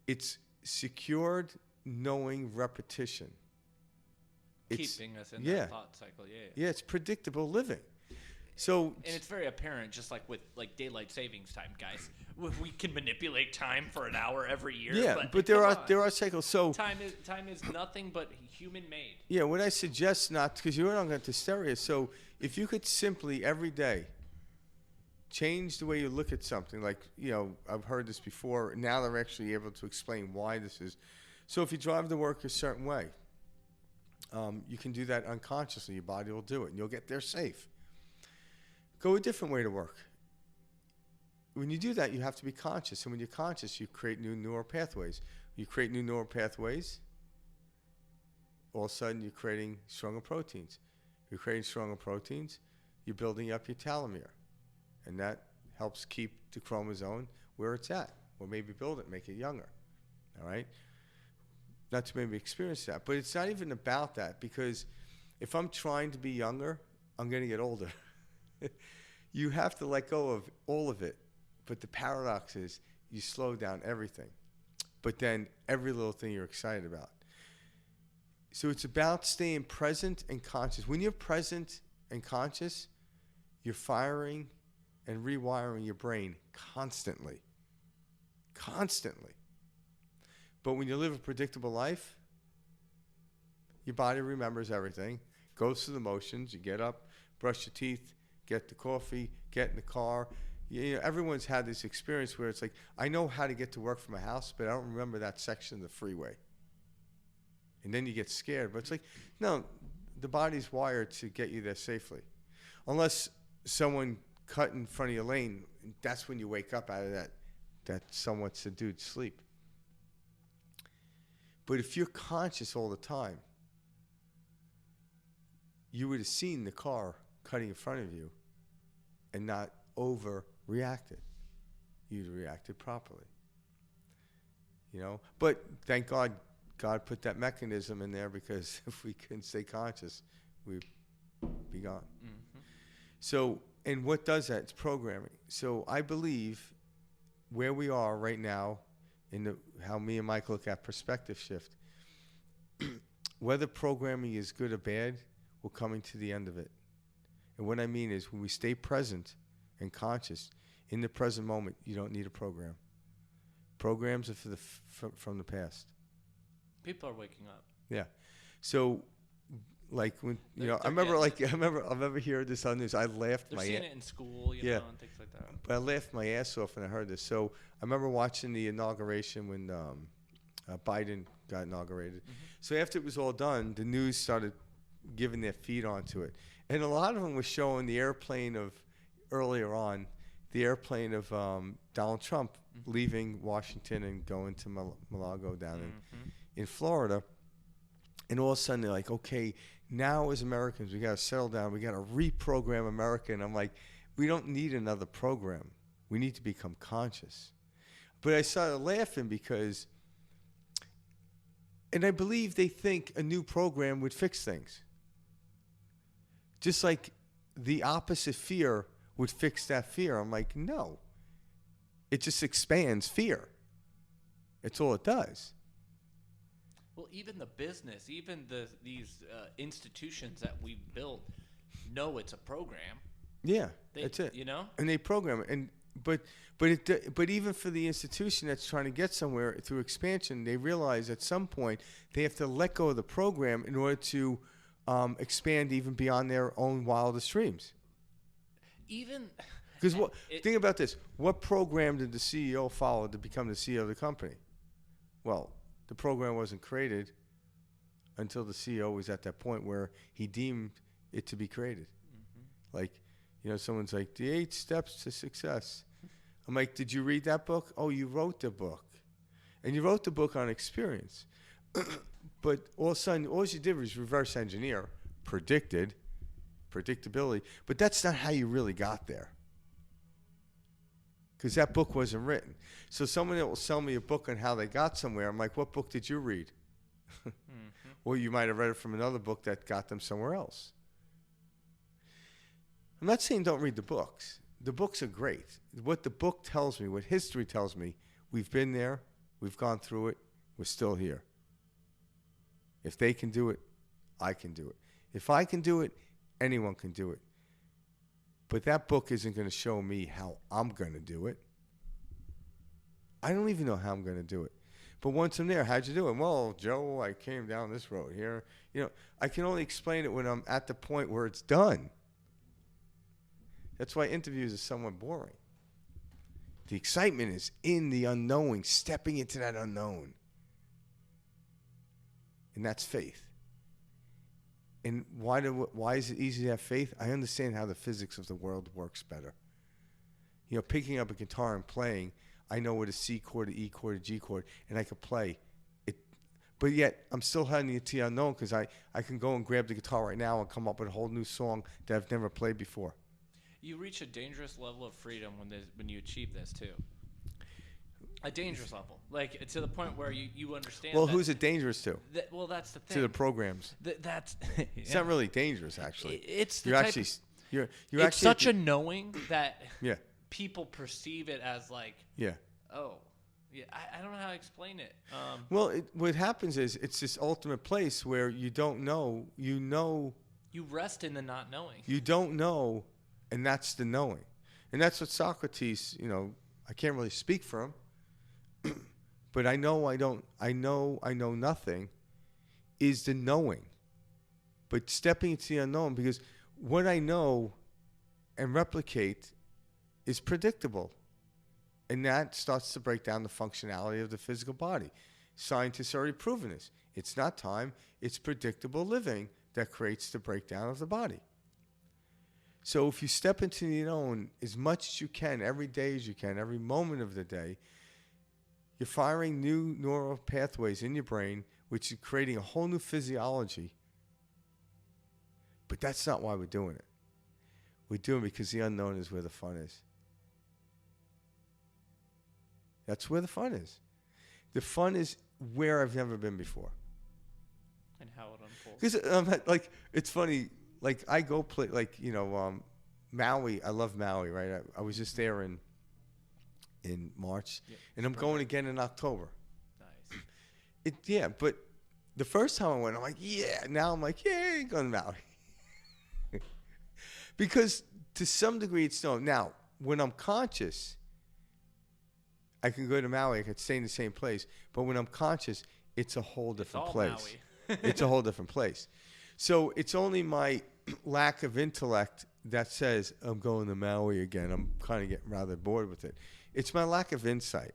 It's secured knowing repetition. Keeping us in that thought cycle, Yeah, it's predictable living. So, and it's very apparent, just like with daylight savings time, guys. We can manipulate time for an hour every year. Yeah, but there are cycles. So time is nothing but human made. Yeah, what I suggest not, because you're not going to hysteria. So if you could simply every day change the way you look at something, like, you know, I've heard this before. Now they're actually able to explain why this is. So if you drive to work a certain way, you can do that unconsciously. Your body will do it, and you'll get there safe. Go a different way to work. When you do that, you have to be conscious. And when you're conscious, you create new neural pathways. You create new neural pathways, all of a sudden you're creating stronger proteins. You're creating stronger proteins, you're building up your telomere. And that helps keep the chromosome where it's at, or maybe build it, make it younger. All right? Not to maybe experience that, but it's not even about that, because if I'm trying to be younger, I'm going to get older. You have to let go of all of it. But the paradox is you slow down everything, but then every little thing you're excited about. So it's about staying present and conscious. When you're present and conscious, you're firing and rewiring your brain constantly. Constantly. But when you live a predictable life, your body remembers everything, goes through the motions. You get up, brush your teeth, get the coffee, get in the car. You know, everyone's had this experience where it's like, I know how to get to work from my house, but I don't remember that section of the freeway. And then you get scared. But it's like, no, the body's wired to get you there safely. Unless someone cut in front of your lane, that's when you wake up out of that somewhat subdued sleep. But if you're conscious all the time, you would have seen the car cutting in front of you and not overreacted. You'd reacted properly. You know? But thank God, God put that mechanism in there, because if we couldn't stay conscious, we'd be gone. Mm-hmm. So, and what does that? It's programming. So I believe where we are right now, how me and Mike look at perspective shift, whether programming is good or bad, we're coming to the end of it. And what I mean is, when we stay present and conscious in the present moment, you don't need a program. Programs are from the past. People are waking up. Yeah. So like when you They're- know, I they're remember getting like I remember hearing this on news. I laughed They're my seeing it in school, you Yeah. know, and things like that. but I laughed my ass off when I heard this. So I remember watching the inauguration when Biden got inaugurated. So after it was all done, the news started giving their feed onto it, and a lot of them were showing the airplane of earlier on, the airplane of Donald Trump leaving Washington and going to Mar-a-Lago down in Florida. And all of a sudden they're like, okay, now as Americans, we got to settle down. We got to reprogram America. And I'm like, we don't need another program. We need to become conscious. But I started laughing because, and I believe they think a new program would fix things. Just like the opposite fear would fix that fear. I'm like, no. It just expands fear. That's all it does. Well, even the business, even these institutions that we've built know it's a program. Yeah, They, that's it. You know? And they program it. And but even for the institution that's trying to get somewhere through expansion, they realize at some point they have to let go of the program in order to expand even beyond their own wildest dreams. Even Because think about this: what program did the CEO follow to become the CEO of the company? Well, the program wasn't created until the CEO was at that point where he deemed it to be created. Like, you know, someone's like, the 8 steps to success. I'm like, did you read that book? Oh, you wrote the book. And you wrote the book on experience. But all of a sudden, all you did was reverse engineer, predictability. But that's not how you really got there. Because that book wasn't written. So someone that will sell me a book on how they got somewhere, I'm like, what book did you read? Or you might have read it from another book that got them somewhere else. I'm not saying don't read the books. The books are great. What the book tells me, what history tells me, we've been there, we've gone through it, we're still here. If they can do it, I can do it. If I can do it, anyone can do it. But that book isn't going to show me how I'm going to do it. I don't even know how I'm going to do it. But once I'm there, how'd you do it? Well, Joe, I came down this road here. You know, I can only explain it when I'm at the point where it's done. That's why interviews are somewhat boring. The excitement is in the unknowing, stepping into that unknown. And that's faith. And why is it easy to have faith? I understand how the physics of the world works better. You know, picking up a guitar and playing, I know what a C chord, a E chord, a G chord, and I can play it. But yet, I'm still heading to the unknown because I can go and grab the guitar right now and come up with a whole new song that I've never played before. you reach a dangerous level of freedom when you achieve this too. A dangerous level, like to the point where you understand. Well, that, who's it dangerous to? well, that's the thing. To the programs. That's It's not really dangerous, actually. It's the You're type actually of, you're it's actually such a knowing that yeah people perceive it as like, yeah. oh, yeah. I don't know how to explain it. Well, what happens is it's this ultimate place where you don't know. You know. You rest in the not knowing. You don't know, and that's the knowing, and that's what Socrates. You know, I can't really speak for him. But I know I don't. I know nothing is the knowing. But stepping into the unknown, because what I know and replicate is predictable. And that starts to break down the functionality of the physical body. Scientists already proven this. It's not time, it's predictable living that creates the breakdown of the body. So if you step into the unknown as much as you can, every day as you can, every moment of the day, you're firing new neural pathways in your brain, which is creating a whole new physiology. But that's not why we're doing it. We're doing it because the unknown is where the fun is. That's where the fun is. The fun is where I've never been before. And how it unfolds. Because like it's funny. Like I go play like Maui. I love Maui. Right. I was just there in March, and I'm going again in October. Nice. But the first time I went, I'm like, yeah. Now I'm like, yeah, going to Maui. Because to some degree it's no. Now, when I'm conscious, I can go to Maui. I can stay in the same place. But when I'm conscious, it's a whole different place. Maui. It's a whole different place. So it's only my lack of intellect that says I'm going to Maui again. I'm kind of getting rather bored with it. It's my lack of insight.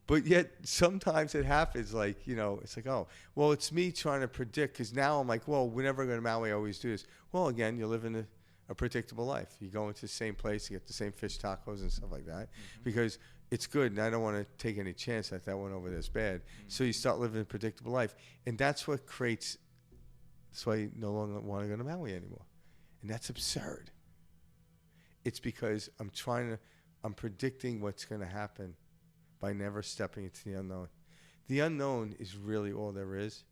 But yet sometimes it happens like, it's like, oh, well, it's me trying to predict, because now I'm like, well, whenever I go to Maui, I always do this. Well, again, you live in a predictable life. You go into the same place, you get the same fish tacos and stuff like that, because it's good, and I don't want to take any chance that one over there is bad. So you start living a predictable life, and that's what creates. That's why you no longer want to go to Maui anymore, and that's absurd. It's because I'm predicting what's going to happen by never stepping into the unknown. The unknown is really all there is,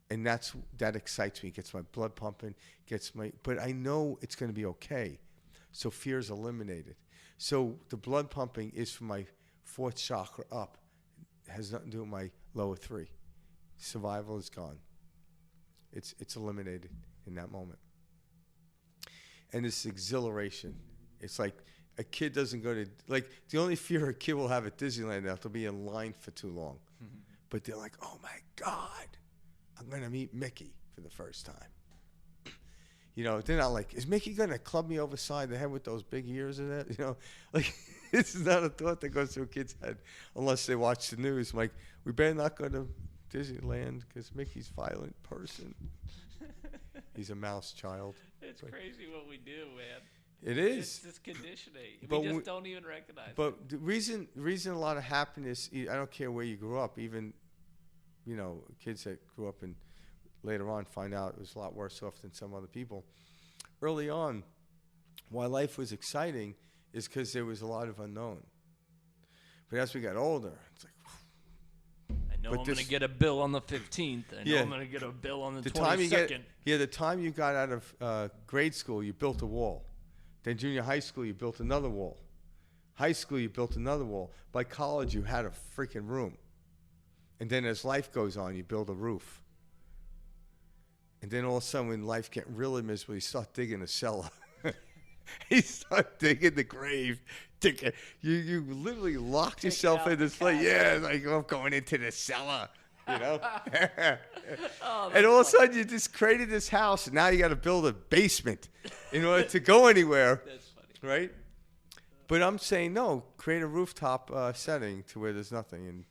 and that excites me. It gets my blood pumping. But I know it's going to be okay. So fear is eliminated. So the blood pumping is from my fourth chakra up. It has nothing to do with my lower three. Survival is gone. It's eliminated in that moment. And this exhilaration. It's like a kid doesn't go to, like, the only fear a kid will have at Disneyland is they'll be in line for too long. Mm-hmm. But they're like, oh my God, I'm going to meet Mickey for the first time. They're not like, is Mickey going to club me over side the head with those big ears and that? Like, this is not a thought that goes through a kid's head unless they watch the news. I'm like, we better not go to Disneyland because Mickey's a violent person. He's a mouse child. It's crazy what we do, man. It is. It's just conditioning. But we just don't even recognize it. But the reason a lot of happiness, I don't care where you grew up, even, kids that grew up and later on find out it was a lot worse off than some other people. Early on, why life was exciting is because there was a lot of unknown. But as we got older, it's like, I know I'm going to get a bill on the 15th. I know I'm going to get a bill on the 22nd. The time you got out of grade school, you built a wall. Then junior high school, you built another wall. High school, you built another wall. By college, you had a freaking room. And then as life goes on, you build a roof. And then all of a sudden, when life gets really miserable, you start digging a cellar. You start digging the grave. You literally locked yourself in this place. Yeah, like, I'm going into the cellar. And all of a sudden, you just created this house, and now you got to build a basement in order to go anywhere. That's funny. Right? But I'm saying, no, create a rooftop setting to where there's nothing.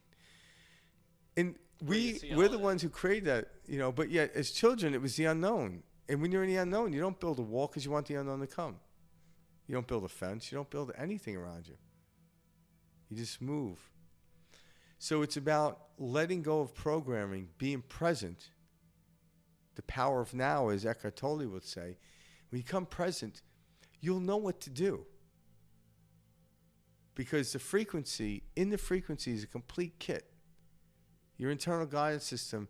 And we're the ones who create that, but yet as children, it was the unknown. And when you're in the unknown, you don't build a wall because you want the unknown to come. You don't build a fence. You don't build anything around you. You just move. So it's about letting go of programming, being present. The power of now, as Eckhart Tolle would say. When you become present, you'll know what to do. Because in the frequency is a complete kit. Your internal guidance system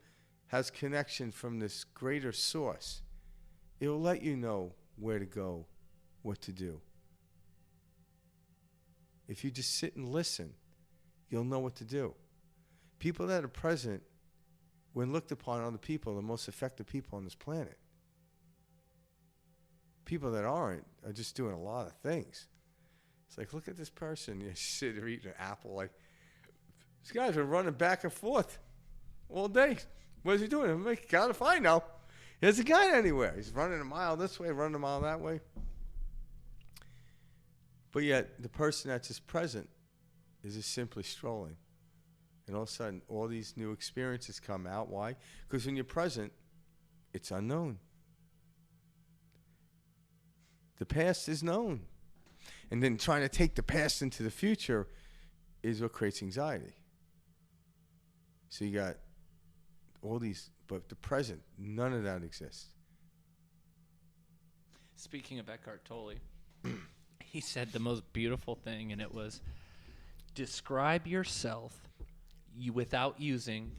has connection from this greater source. It will let you know where to go, what to do. If you just sit and listen, you'll know what to do. People that are present, when looked upon, are the people, the most effective people on this planet. People that aren't are just doing a lot of things. It's like, look at this person. You sit there eating an apple. Like, this guy's been running back and forth all day. What is he doing? I'm like, God, if I know. He hasn't gone anywhere. He's running a mile this way, running a mile that way. But yet, the person that's just present is just simply strolling. And all of a sudden, all these new experiences come out. Why? Because when you're present, it's unknown. The past is known. And then trying to take the past into the future is what creates anxiety. So you got all these, but the present, none of that exists. Speaking of Eckhart Tolle, he said the most beautiful thing, and it was, describe yourself without using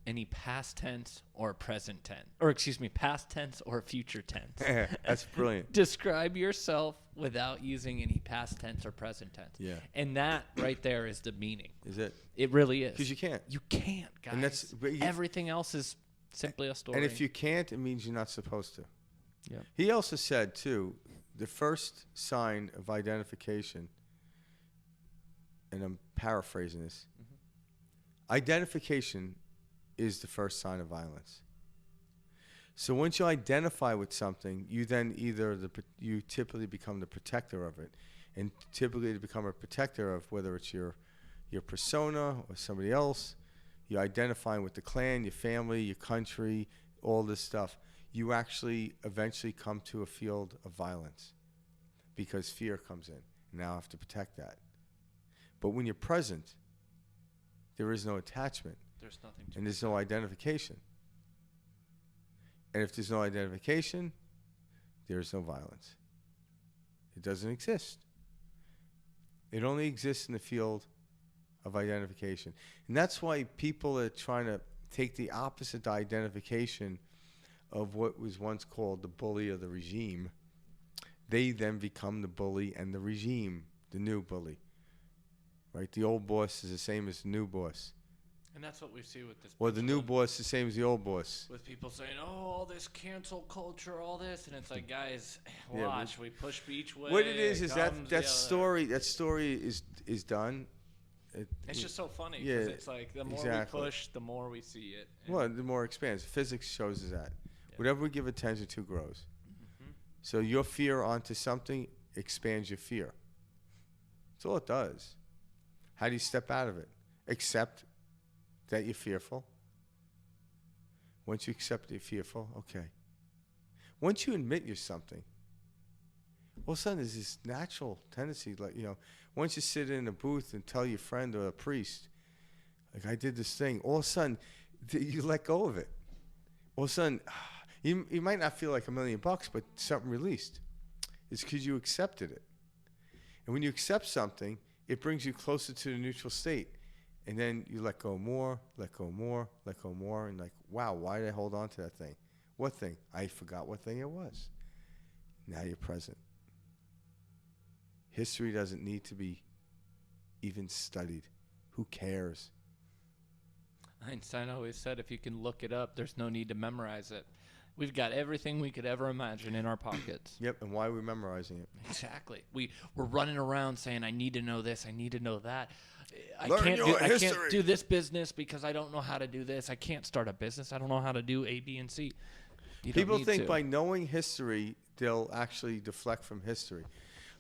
any past tense or present tense. Or excuse me, past tense or future tense. That's brilliant. Describe yourself without using any past tense or present tense. Yeah. And that right there is the meaning. Is it? It really is. Because you can't. You can't, guys. And everything else is simply a story. And if you can't, it means you're not supposed to. Yeah. He also said, too, the first sign of identification, and I'm paraphrasing this, identification is the first sign of violence. So once you identify with something, you then you typically become the protector of it, and typically to become a protector of whether it's your persona or somebody else, you identifying with the clan, your family, your country, all this stuff. You actually eventually come to a field of violence because fear comes in. Now I have to protect that. But when you're present, there is no attachment. There's nothing to And there's no identification. And if there's no identification, there's no violence. It doesn't exist. It only exists in the field of identification. And that's why people are trying to take the opposite identification of what was once called the bully of the regime. They then become the bully and the regime, the new bully. Right? The old boss is the same as the new boss. And that's what we see with this. Or the new boss is the same as the old boss. With people saying, "Oh, all this cancel culture, all this," and it's like, guys, Yeah, watch. We push each way. What it is comes that the other. story is done. It's just so funny Yeah, because it's like the more exactly. we push, the more we see it. And Well, the more it expands. Physics shows us that. Yeah. Whatever we give attention to grows. Mhm. So your fear onto something expands your fear. That's all it does. How do you step out of it? Accept that you're fearful. Once you accept that you're fearful, okay. Once you admit you're something, all of a sudden there's this natural tendency, like, once you sit in a booth and tell your friend or a priest, like, I did this thing, all of a sudden you let go of it. All of a sudden, you might not feel like $1 million, but something released. It's because you accepted it. And when you accept something, it brings you closer to the neutral state. And then you let go more, let go more, let go more, and like, wow, why did I hold on to that thing? What thing? I forgot what thing it was. Now you're present. History doesn't need to be even studied. Who cares? Einstein always said, if you can look it up, there's no need to memorize it. We've got everything we could ever imagine in our pockets. Yep, and why are we memorizing it? Exactly. We're running around saying, I need to know this, I need to know that. I Learn can't your I can't history. do this business because I don't know how to do this. I can't start a business. I don't know how to do A, B, and C. You don't People need think to. by knowing history, they'll actually deflect from history.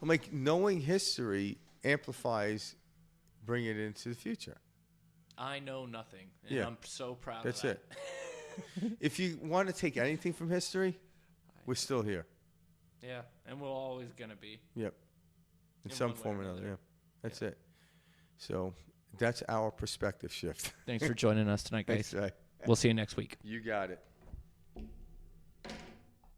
I'm like, knowing history amplifies bringing it into the future. I know nothing, and Yeah. I'm so proud That's of that. it. If you want to take anything from history, we're still here. Yeah, and we're always going to be. Yep. In In some one way form or or another, another. yeah. That's it. So that's our perspective shift. Thanks for joining us tonight, guys. That's right. We'll see you next week. You got it.